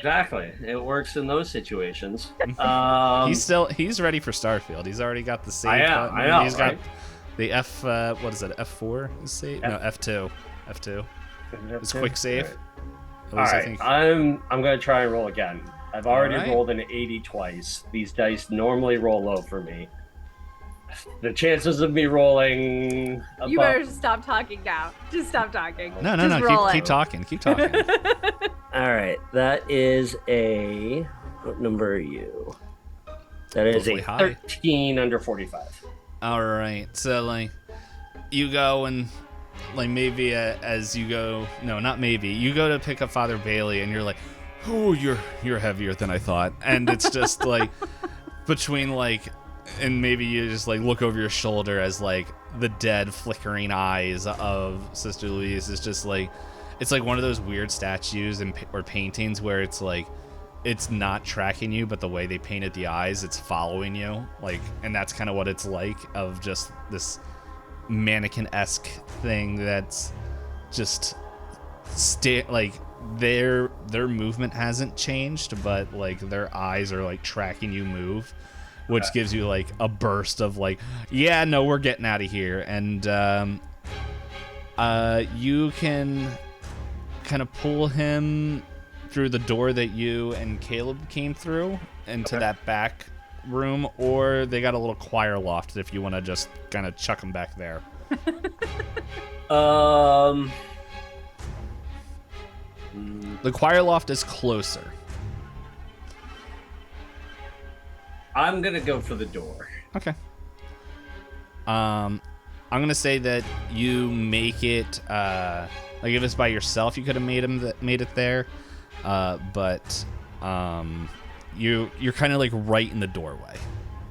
Exactly. It works in those situations.
He's ready for Starfield. He's already got the save button.
I know,
He's
right?
got the F. What is it? F4 is save? No, F2. F2. It's quick save.
All right.
I think.
I'm gonna try and roll again. I've already
All right.
rolled an 80 twice. These dice normally roll low for me. The chances of me rolling above...
You better stop talking now. Just stop talking.
No. Keep talking. Keep talking.
All right, that is a... What number are you? That is
Hopefully
a
high.
13 under 45.
All right. So like, you go and like maybe as you go. No, not maybe. You go to pick up Father Bailey, and you're like, "Oh, you're heavier than I thought." And it's just like between like. And maybe you just like look over your shoulder as like the dead flickering eyes of Sister Louise is just like, it's like one of those weird statues or paintings where it's like it's not tracking you, but the way they painted the eyes, it's following you. Like, and that's kind of what it's like, of just this mannequin-esque thing that's just like their movement hasn't changed, but like their eyes are like tracking you move, which gives you like a burst of like, yeah, no, we're getting out of here. And you can kind of pull him through the door that you and Caleb came through into that back room, or they got a little choir loft if you want to just kind of chuck him back there. The choir loft is closer.
I'm gonna go for the door.
Okay. I'm gonna say that you make it. Like if it's by yourself, you could have made it there, but you're kind of like right in the doorway.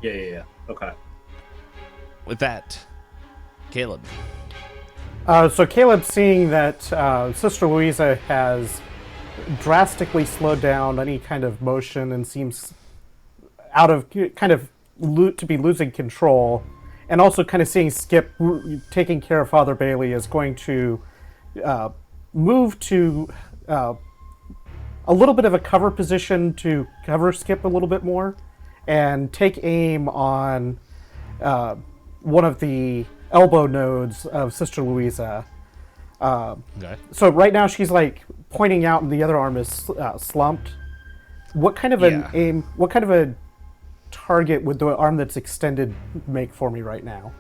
Yeah. Okay.
With that, Caleb.
So Caleb, seeing that Sister Louisa has drastically slowed down any kind of motion and seems out of to be losing control, and also kind of seeing Skip taking care of Father Bailey, is going to move to a little bit of a cover position to cover Skip a little bit more, and take aim on one of the elbow nodes of Sister Louisa.
Okay.
So right now she's like pointing out, and the other arm is slumped. What kind of an aim? What kind of a target would the arm that's extended make for me right now?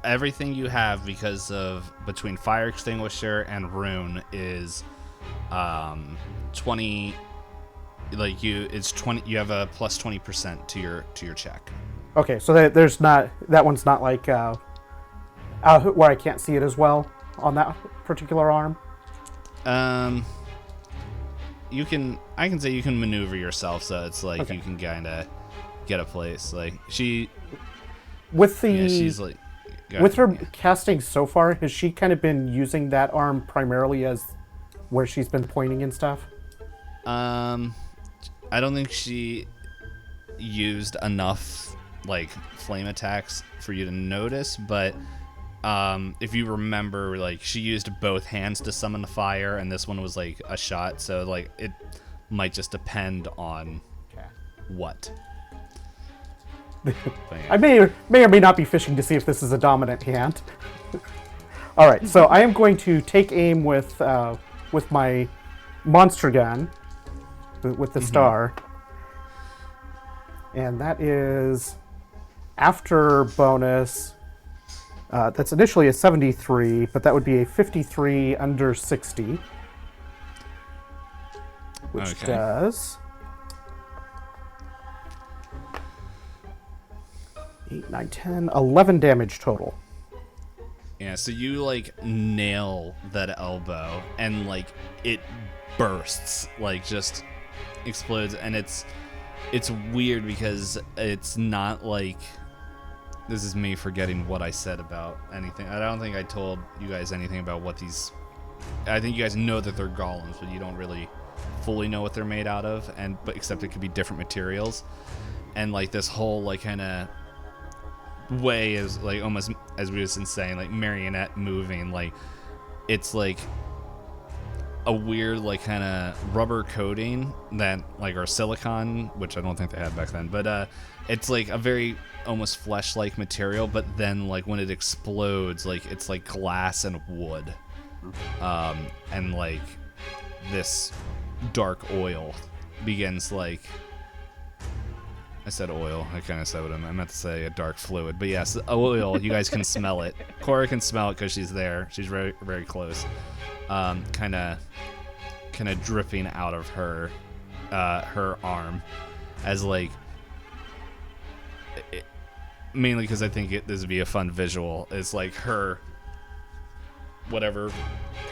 Everything you have, because of between fire extinguisher and rune, is 20. Like it's 20. You have a plus 20% to your check.
Okay, so there's not, that one's not like where I can't see it as well on that particular arm.
I can say you can maneuver yourself, so it's like you can kind of get a place. Like
with the
she's like
with her casting so far, has she kind of been using that arm primarily as where she's been pointing and stuff?
I don't think she used enough like flame attacks for you to notice, but if you remember, like she used both hands to summon the fire, and this one was like a shot, so like it might just depend on what.
I may or may not be fishing to see if this is a dominant hand. All right, so I am going to take aim with my monster gun with the star, and that is after bonus. That's initially a 73, but that would be a 53 under 60, which does 8, 9, 10, 11 damage total.
Yeah, so you like nail that elbow, and like it bursts, like just explodes, and it's weird because it's not like, this is me forgetting what I said about anything. I don't think I told you guys anything about what these, I think you guys know that they're golems, but you don't really fully know what they're made out of, but except it could be different materials, and like this whole like kind of way is like almost, as we was saying, like marionette moving, like it's like a weird like kind of rubber coating that like, or silicone, which I don't think they had back then, but it's like a very almost flesh-like material, but then like when it explodes, like it's like glass and wood, and like this dark oil begins like, I said oil. I kind of said what I meant to say, a dark fluid. But yes, oil. You guys can smell it. Cora can smell it because she's there. She's very, very close. Kind of dripping out of her arm, as like, mainly because I think this would be a fun visual. It's like her, whatever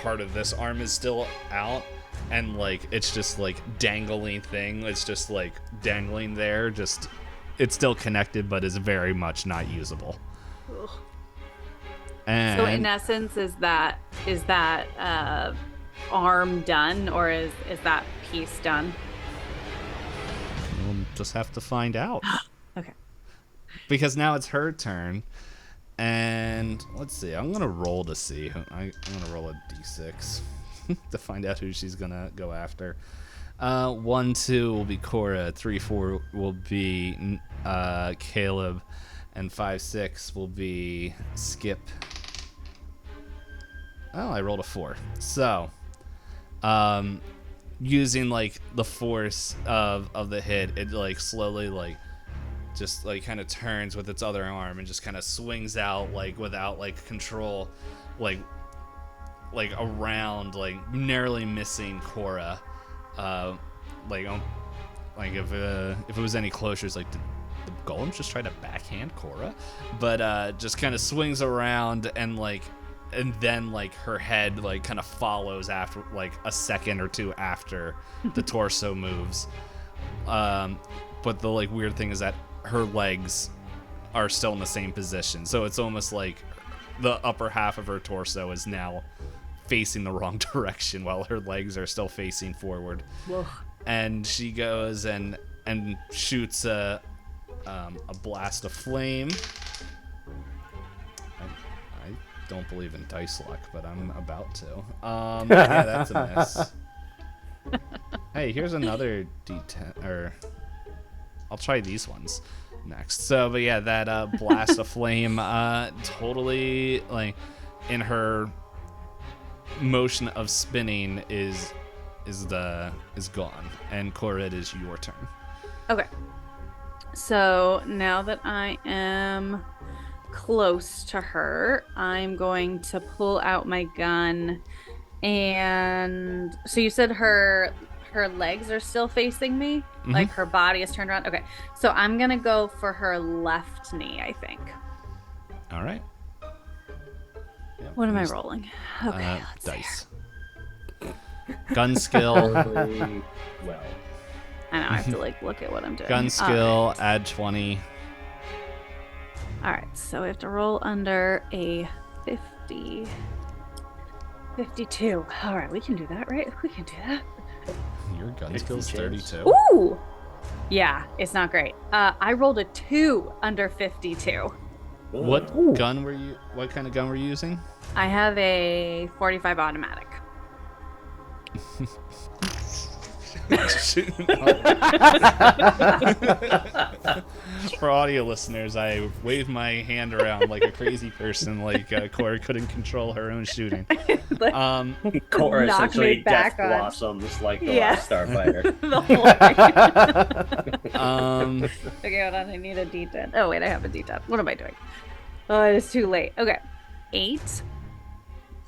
part of this arm is still out, and like it's just like dangling thing. It's just like dangling there. Just, it's still connected, but is very much not usable.
Ugh.
And
so in essence, is that arm done, or is that piece done?
just have to find out.
Okay.
Because now it's her turn. And let's see. I'm going to roll to see. I'm going to roll a d6 to find out who she's going to go after. 1, 2 will be Cora. 3, 4 will be Caleb. And 5, 6 will be Skip. Oh, I rolled a 4. So, using like the force of the hit, it like slowly like just like kind of turns with its other arm and just kind of swings out like without like control, like around, like narrowly missing Cora. Like if it was any closer, it's like did the golem just try to backhand Cora? But just kind of swings around and then like her head like kind of follows after like a second or two after the torso moves. But the like weird thing is that her legs are still in the same position, so it's almost like the upper half of her torso is now facing the wrong direction while her legs are still facing forward.
Whoa.
And she goes and shoots a blast of flame. I don't believe in dice luck, but I'm about to. Yeah, that's a miss. Hey, here's another D10, or I'll try these ones next. So, but yeah, that blast of flame, totally like in her motion of spinning is gone. And Cora, it is your turn.
Okay. So now that I am close to her, I'm going to pull out my gun. And so you said her legs are still facing me?
Mm-hmm.
Like her body is turned around? Okay. So I'm going to go for her left knee, I think.
All right. Yep,
What am I rolling? Okay, let's
dice. Gun skill.
Well,
I know, I have to like look at what I'm doing.
Gun skill, add 20.
All right, so we have to roll under a 50. 52. All right, we can do that, right? We can do that.
Your gun skill's 32.
Ooh! Yeah, it's not great. I rolled a 2 under 52.
What
Ooh.
gun were you? What kind of gun were you using?
I have a 45 automatic.
For audio listeners, I waved my hand around like a crazy person, like Cora couldn't control her own shooting.
Cora
Knock me
essentially
back
death
on.
blossoms like the
Yeah.
last Starfighter.
The whole thing. Okay, hold on. I need a D10. Oh, wait, I have a D10. What am I doing? Oh, it is too late. Okay. 8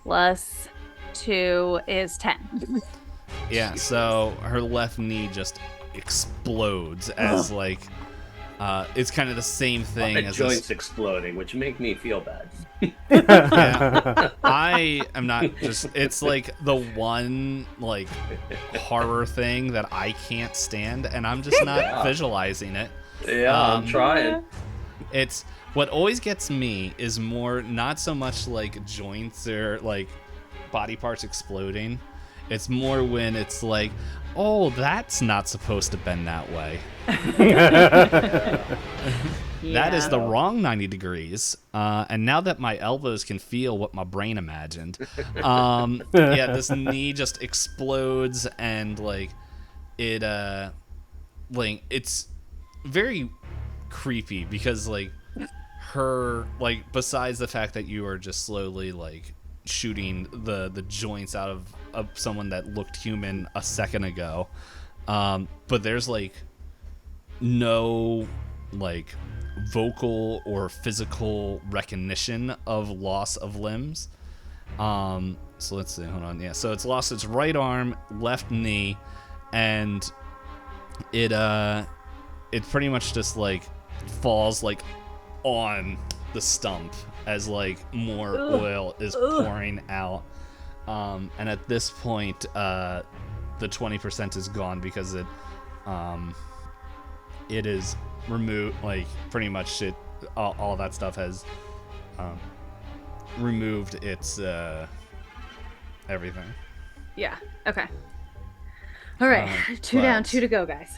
plus 2 is 10.
Yeah, so her left knee just explodes as like it's kind of the same thing
My
as
joints exploding, which make me feel bad.
Yeah. I am not just it's like the one like horror thing that I can't stand, and I'm just not
Yeah.
visualizing it.
Yeah, I'm trying.
It's what always gets me is more not so much like joints or like body parts exploding. It's more when it's like, oh, that's not supposed to bend that way. That is the wrong 90 degrees. And now that my elbows can feel what my brain imagined, yeah, this knee just explodes, and like it, like it's very creepy because like her, like besides the fact that you are just slowly like shooting the joints out of someone that looked human a second ago, but there's like no like vocal or physical recognition of loss of limbs. So let's see, hold on. Yeah, so it's lost its right arm, left knee, and it pretty much just like falls like on the stump as like more oil is pouring out. And at this point, the 20% is gone because it is removed. Like pretty much it, all that stuff has removed its everything.
Yeah. Okay. All right. 2 down, 2 to go, guys.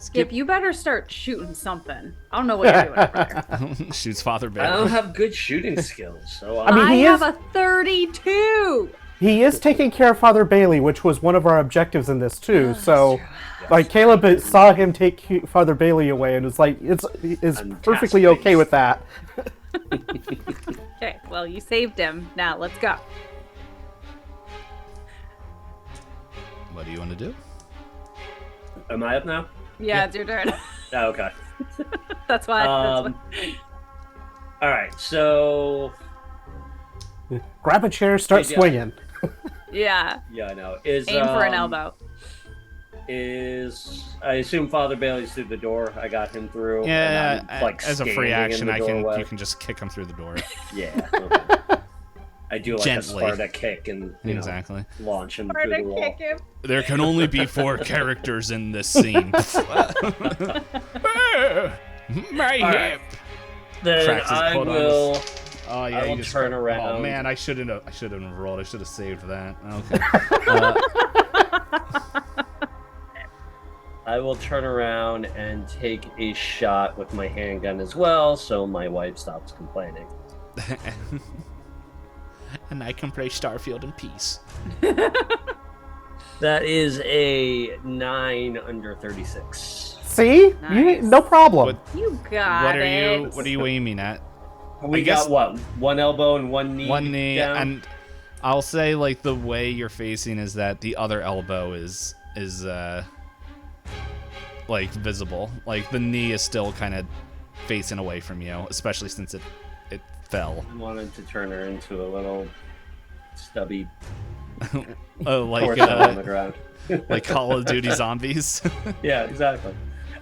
Skip, you better start shooting something. I don't know what you're doing over there.
Shoots Father
I
Bailey.
don't have good shooting skills, so
I mean,
I
he
have
is-
a 32.
He is taking care of Father Bailey, which was one of our objectives in this too. So,
Yes.
like Caleb saw him take Father Bailey away, and was like, is perfectly okay with that.
Okay, well, you saved him. Now, let's go.
What do you want to do?
Am I up now?
Yeah, it's your turn.
Oh, okay.
That's why.
All right, so
Grab a chair, start
Yeah.
swinging.
Yeah.
yeah, I know. Is
Aim for an elbow.
Is I assume Father Bailey's through the door. I got him through.
Yeah,
and I'm, like
as a free
standing in
action,
the doorway.
you can just kick him through the door.
Yeah. Okay. I do like
Gently.
a Sparta kick and
Exactly.
launch him
Hard
through
to
the wall.
kick him.
There can only be 4 characters in this scene. My
All
hip.
right. Then
Cracks his
I
foot on
will.
Oh yeah,
I
you
will
just
turn
Oh
around.
man, I shouldn't have rolled. I should have saved that. Okay.
I will turn around and take a shot with my handgun as well, so my wife stops complaining.
And I can play Starfield in peace.
That is a 9 under 36.
See,
Nice.
no problem.
What,
You got
what are
it.
you? What are you aiming at?
We
guess-
got what? One elbow and one knee.
One knee,
down?
and I'll say like the way you're facing is that the other elbow is like visible. Like the knee is still kind of facing away from you, especially since it fell.
I wanted to turn her into a little stubby
Like
torso on the ground.
like Call of Duty zombies.
Yeah, exactly.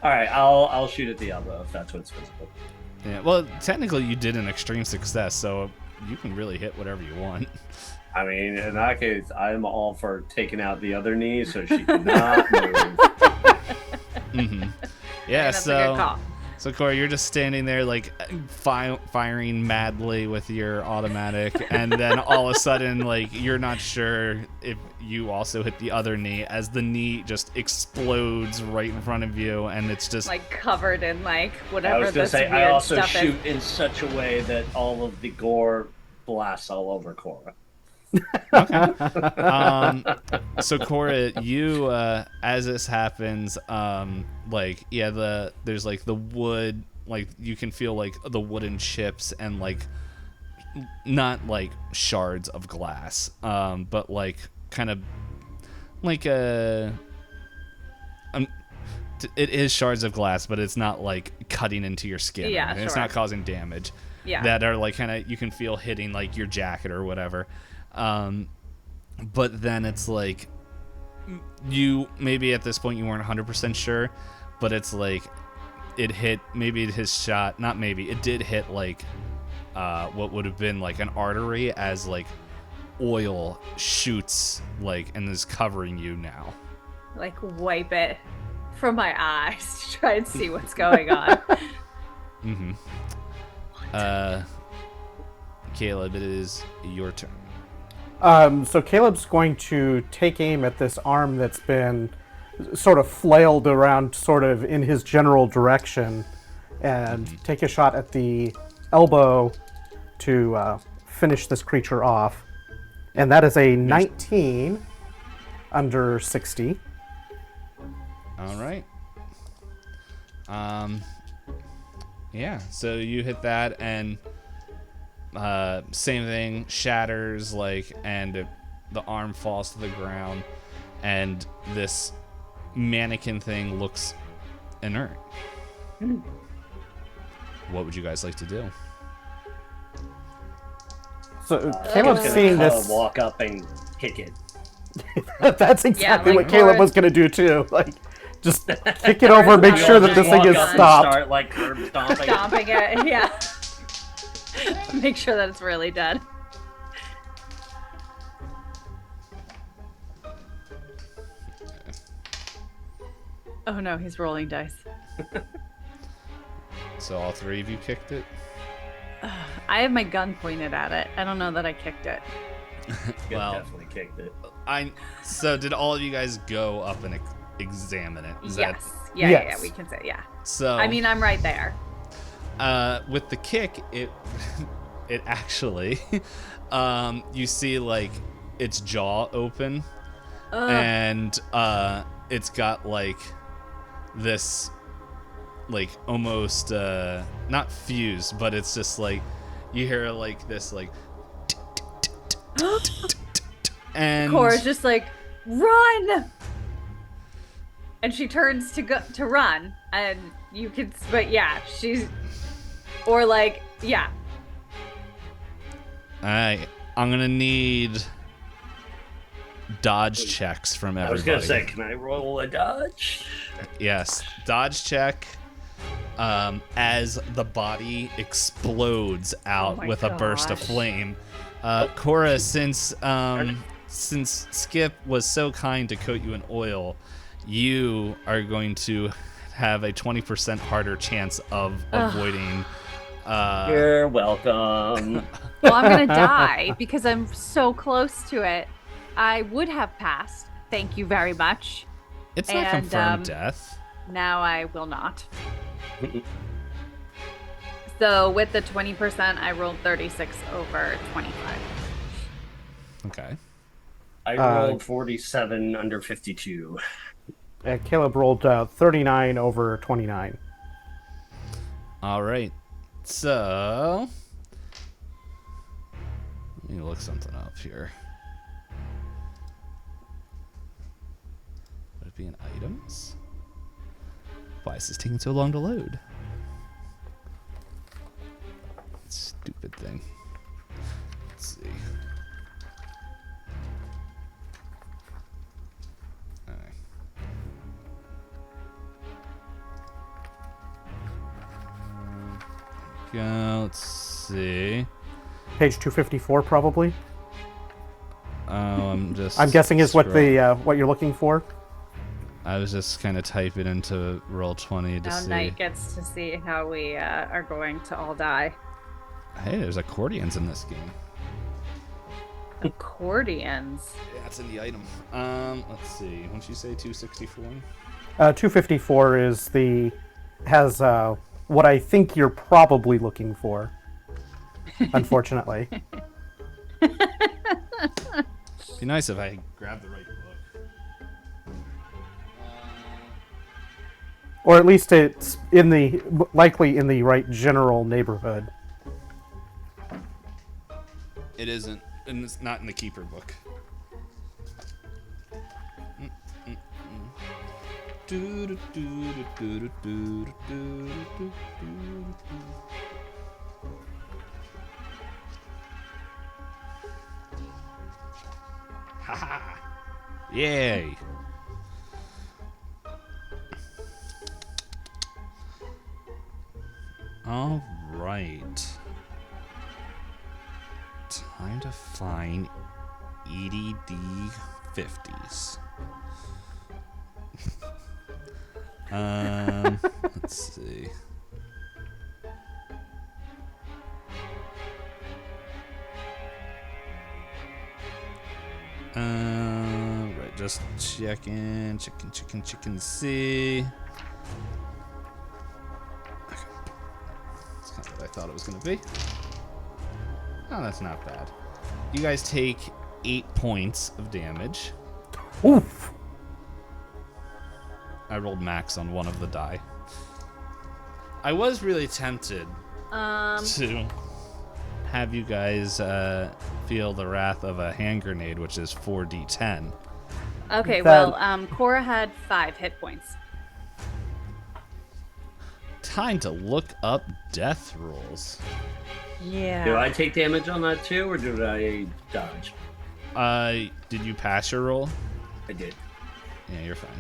All right, I'll shoot at the elbow if that's what's visible.
Yeah. Well, technically you did an extreme success, so you can really hit whatever you want.
I mean, in that case, I'm all for taking out the other knee so she cannot move.
Hmm. Yeah.
That's a good
So.
call.
So Corey, you're just standing there like firing madly with your automatic, and then all of a sudden, like you're not sure if you also hit the other knee as the knee just explodes right in front of you, and it's just
Like covered in like
I
whatever
was going
this
to say,
weird
I also
stuff
shoot
is.
in such a way that all of the gore blasts all over Cora.
So Cora, you as this happens, like there's like the wood, like you can feel like the wooden chips and like not like shards of glass, but like kind of like it is shards of glass, but it's not like cutting into your skin.
Yeah,
and it's
sure.
not causing damage.
Yeah.
That are like kind of you can feel hitting like your jacket or whatever. But then it's like you maybe at this point you weren't 100% sure, but it's like it hit maybe his shot, not maybe it did hit like what would have been like an artery as like oil shoots like and is covering you now.
Like wipe it from my eyes to try and see what's going on.
Mm-hmm. Caleb, it is your turn.
So Caleb's going to take aim at this arm that's been sort of flailed around sort of in his general direction and take a shot at the elbow to finish this creature off. And that is a 19 under 60.
All right. Yeah, so you hit that and same thing, shatters like and the arm falls to the ground and this mannequin thing looks inert. What would you guys like to do?
So
Just
Caleb's
gonna
seeing
kinda
this.
walk up and kick it.
That's exactly
like
what Caleb
Cora-
was going to do too. Like, just kick it over, make sure that this thing
Walk
is
up and
stopped.
Start like curb stomping.
Stomping it, yeah. Make sure that it's really dead. Oh no, he's rolling dice.
So all three of you kicked it?
I have my gun pointed at it. I don't know that I kicked it.
Yeah,
Well,
definitely kicked it.
So did all of you guys go up and examine it. Is
Yes.
that
Yeah, we can say, yeah.
so?
I mean, I'm right there.
With the kick, it actually, you see like its jaw open, and it's got like this, like almost not fuse, but it's just like you hear like this like, and
Cora's just like, run! And she turns to run, and you can, but yeah, she's, or like, yeah.
I'm gonna need dodge checks from everybody.
I was gonna say, can I roll a dodge?
Yes, dodge check. As the body explodes out
my
with a burst of
gosh.
flame, Cora, since Skip was so kind to coat you in oil, you are going to have a 20% harder chance of avoiding.
You're welcome.
Well, I'm gonna die because I'm so close to it. I would have passed. Thank you very much.
It's not
And,
confirmed death.
Now I will not. So with the 20%, I rolled 36 over 25.
Okay.
I rolled 47 under 52.
Caleb rolled 39 over 29.
All right. So let me look something up here. Would it be in items? Why is this taking so long to load? Stupid thing. Let's see. All right. Go. Let's see.
Page 254, probably.
Oh, I'm
guessing is what
scrolling.
the what you're looking for.
I was just kind of typing into Roll20 to
Now
see.
Nite gets to see how we are going to all die.
Hey, there's accordions in this game.
Accordions.
Yeah, it's in the item. Let's see. Once you say 264.
254 has what I think you're probably looking for. Unfortunately.
Be nice if I grabbed the right book.
Or at least it's likely in the right general neighborhood.
It isn't, and it's not in the keeper book. Haha! Yay! All right. Time to find EDD50s. Let's see. Right, just checking, see. Okay. That's kind of what I thought it was going to be. Oh, that's not bad. You guys take 8 points of damage.
Oof.
I rolled max on one of the die. I was really tempted to have you guys feel the wrath of a hand grenade, which is 4d10.
Okay, well, Cora had 5 hit points.
Time to look up death rolls.
Yeah.
Do I take damage on that too, or did I dodge?
Did you pass your roll?
I did.
Yeah, you're fine.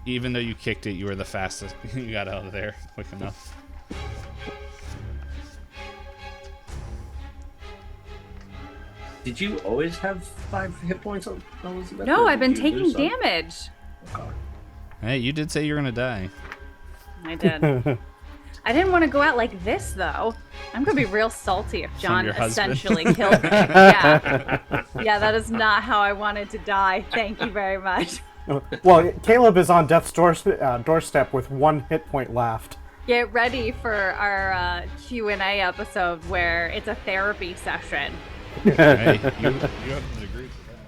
Even though you kicked it, you were the fastest. You got out of there quick enough.
Did you always have 5 hit points, Elizabeth?
No,
or
I've been
did you
taking
lose some?
damage.
Okay.
Hey, you did say you were gonna die.
I did. I didn't want to go out like this, though. I'm going to be real salty if John
your husband?
essentially killed me. Yeah. Yeah, that is not how I wanted to die. Thank you very much.
Well, Caleb is on death's doorstep with 1 hit point left.
Get ready for our Q&A episode where it's a therapy session.
Hey, you have the degree for that.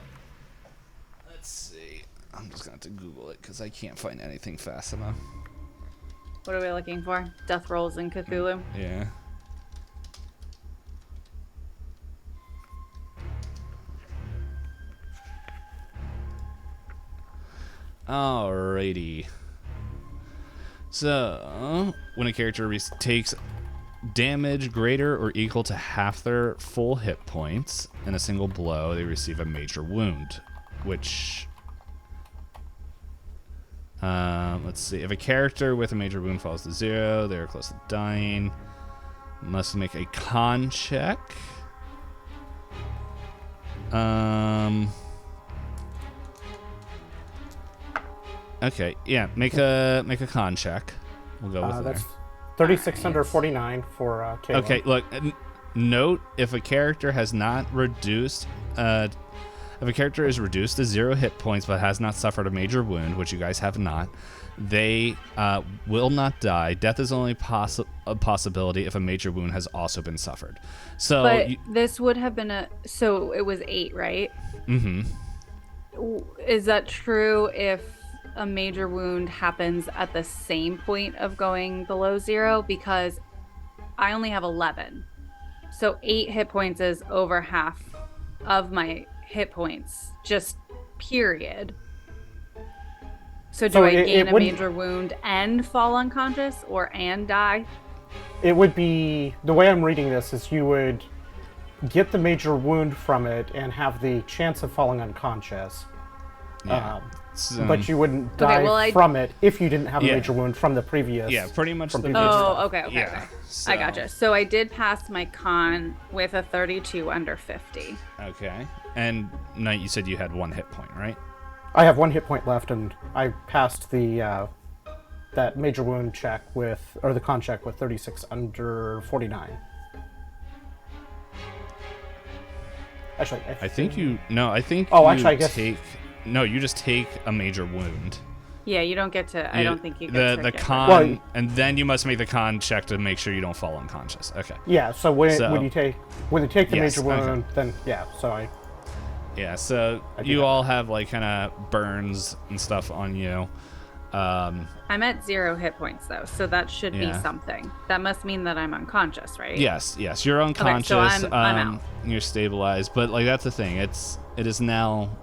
Let's see. I'm just going to have to Google it because I can't find anything fast enough.
What are we looking for? Death rolls in Cthulhu?
Yeah. Alrighty. So, when a character takes damage greater or equal to half their full hit points in a single blow, they receive a major wound, which... let's see. If a character with a major wound falls to 0, they are close to dying. Must make a con check. Okay, yeah, make a con check. We'll go with
That's
there.
36 under 49 for Caleb.
Okay, look. Note if a character has not reduced. If a character is reduced to 0 hit points but has not suffered a major wound, which you guys have not, they will not die. Death is only a possibility if a major wound has also been suffered. So,
But this would have been so it was 8, right?
Mm-hmm.
Is that true if a major wound happens at the same point of going below 0? Because I only have 11. So 8 hit points is over half of my hit points, just period. So do I gain a major wound and fall unconscious or and die?
It would be, the way I'm reading this is you would get the major wound from it and have the chance of falling unconscious.
Yeah.
But you wouldn't die from it if you didn't have a major wound from the previous.
Yeah, pretty much.
Okay.
Yeah,
so. I gotcha. So I did pass my con with a 32 under 50.
Okay. And Nite, you said you had 1 hit point, right?
I have 1 hit point left, and I passed the that major wound check or the con check with 36 under 49. Actually, I think you.
No, I think.
Oh, actually, I guess.
No, you just take a major wound.
Yeah, you don't get to. I don't think you
get
to
the con, and then you must make the con check to make sure you don't fall unconscious. Okay.
Yeah. So when you take the major wound, then
so you all have like kind of burns and stuff on you.
I'm at 0 hit points though, so that should be something. That must mean that I'm unconscious, right?
Yes, you're unconscious.
Okay, so I'm out.
You're stabilized, but like that's the thing. It is now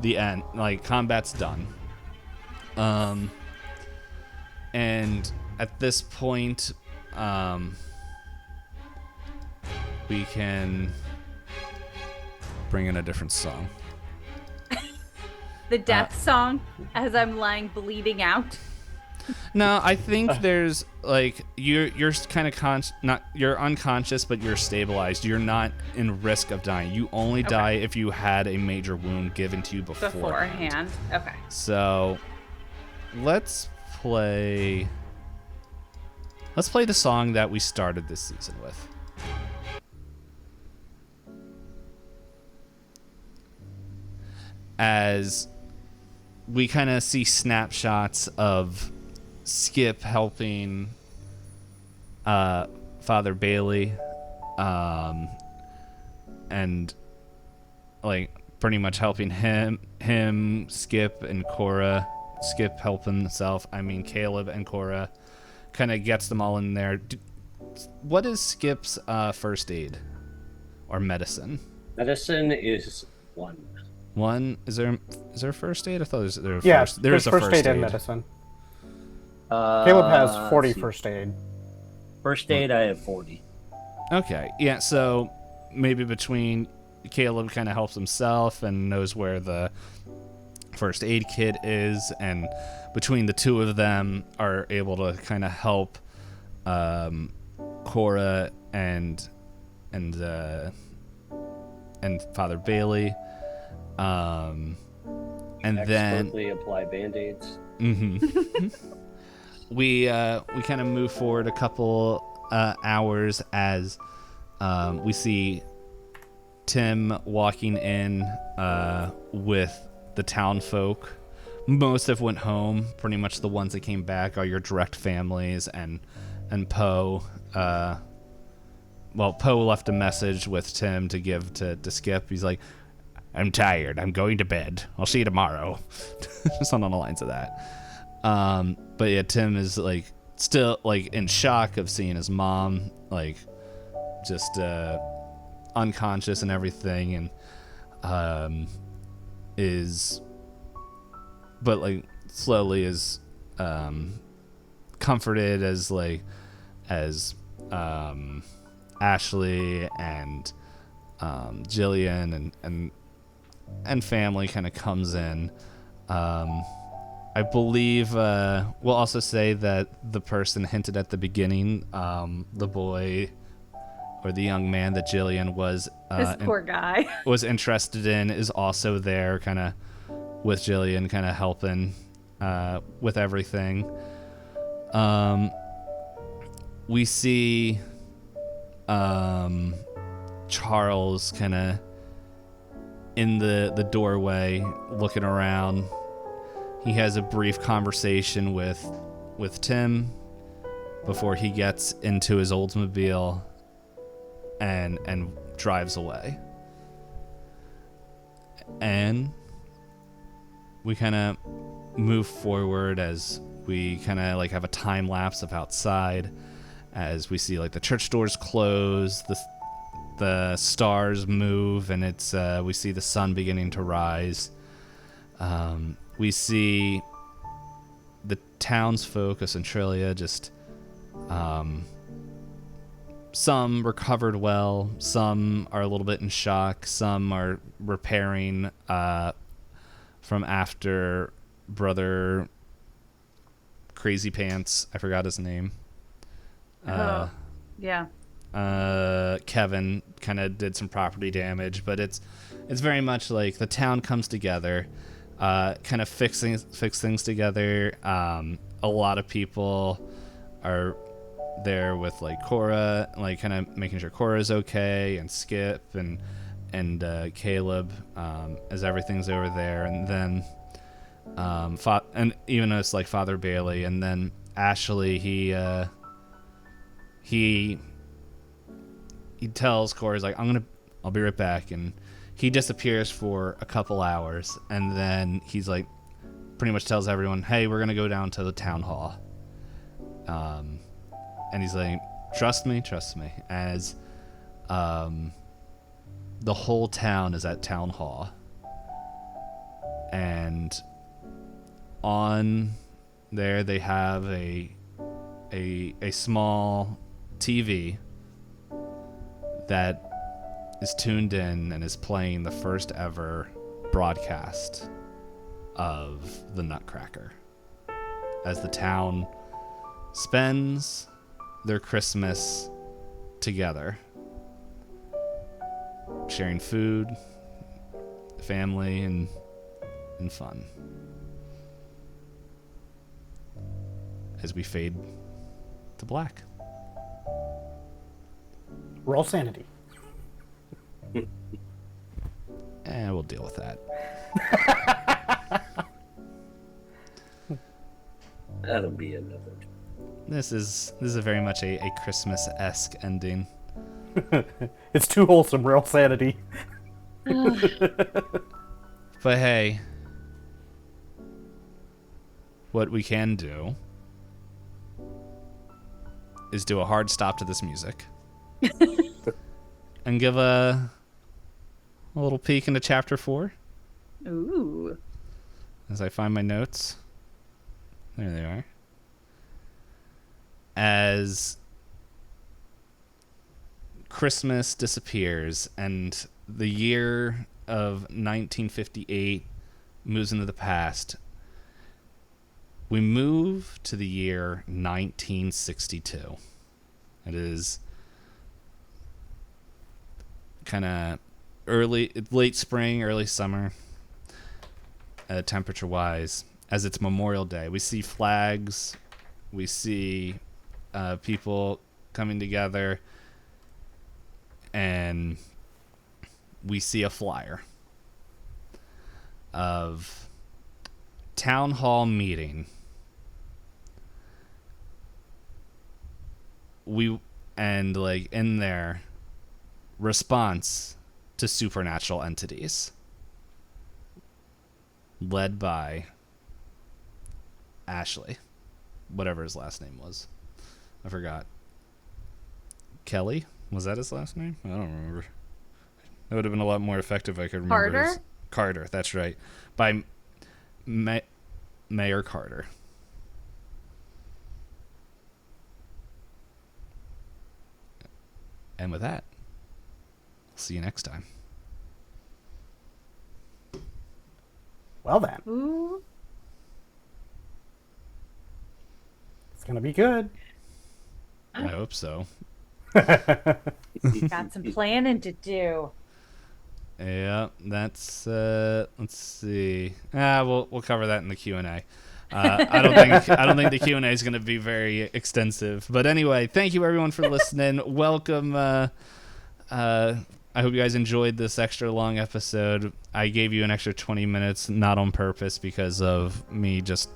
the end. Like combat's done. And at this point, we can bring in a different song.
The death song as I'm lying bleeding out.
No, I think there's like you're kind of you're unconscious, but you're stabilized. You're not in risk of dying. You only die if you had a major wound given to you beforehand.
Okay.
So let's play the song that we started this season with. As we kind of see snapshots of Skip helping Father Bailey, and like pretty much helping him, Skip and Cora. Skip helping himself. I mean, Caleb and Cora kind of gets them all in there. What is Skip's first aid or medicine?
Medicine is 1.
1? Is there first aid? I thought there's
first aid and medicine. Caleb has 40 first aid.
First aid, I have 40.
Okay, yeah, so maybe between Caleb kind of helps himself and knows where the first aid kit is, and between the two of them are able to kind of help Cora and Father Bailey. And
expertly apply band-aids.
Mm-hmm. we kind of move forward a couple hours as we see Tim walking in with the town folk. Most have went home. Pretty much the ones that came back are your direct families and Poe. Poe left a message with Tim to give to Skip. He's like, I'm tired. I'm going to bed. I'll see you tomorrow. Something on the lines of that. But yeah, Tim is like still like in shock of seeing his mom like just unconscious and everything, and but like slowly is comforted as Ashley and Jillian and family kind of comes in. I believe we'll also say that the person hinted at the beginning, the boy or the young man that Jillian was
This poor guy
was interested in, is also there kind of with Jillian, kind of helping with everything. We see Charles kind of in the doorway looking around. He has a brief conversation with Tim before he gets into his Oldsmobile and drives away. And we kind of move forward as we kind of like have a time lapse of outside as we see like the church doors close, the stars move, and it's we see the sun beginning to rise. We see the townsfolk of Centralia just some recovered well, some are a little bit in shock, some are repairing from after Brother Crazy Pants, I forgot his name.
yeah.
Kevin kind of did some property damage, but it's very much like the town comes together, kind of fix things together. A lot of people are there with like Cora, like kind of making sure Cora's okay, and Skip and Caleb, as everything's over there, and then and even as like Father Bailey, and then Ashley, he tells Cora, he's like, I'll be right back, and he disappears for a couple hours, and then he's like pretty much tells everyone, hey, we're gonna go down to the town hall. And he's like, trust me, as the whole town is at town hall, and on there they have a small TV that is tuned in and is playing the first ever broadcast of the Nutcracker as the town spends their Christmas together, sharing food, family, and fun. As we fade to black.
Roll Sanity.
And we'll deal with that.
That'll be another.
This is very much a Christmas-esque ending.
It's too wholesome. Roll Sanity.
But hey, what we can do is do a hard stop to this music and give a little peek into chapter 4.
Ooh.
As I find my notes. There they are. As Christmas disappears and the year of 1958 moves into the past, we move to the year 1962. It is kind of late spring, early summer, temperature-wise, as it's Memorial Day. We see flags we see people coming together, and we see a flyer of town hall meeting. Like in there, response to supernatural entities, led by Ashley, whatever his last name was. I forgot. Kelly? Was that his last name? I don't remember. That would have been a lot more effective if I could remember.
Carter?
Carter, that's right. By Mayor Carter. And with that, see you next time.
Well then,
Ooh.
it's gonna be good.
I hope so.
Got some planning to do.
Yeah, that's let's see. We'll cover that in the Q&A. I don't think the Q&A is going to be very extensive. But anyway, thank you everyone for listening. Welcome. I hope you guys enjoyed this extra long episode. I gave you an extra 20 minutes, not on purpose because of me just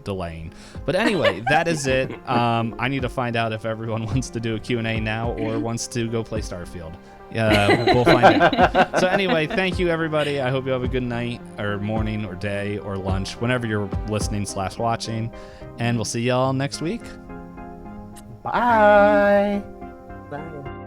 delaying. But anyway, that is it. I need to find out if everyone wants to do a Q&A now or wants to go play Starfield. We'll find out. So anyway, thank you everybody. I hope you have a good night or morning or day or lunch, whenever you're listening / watching. And we'll see y'all next week.
Bye.
Bye.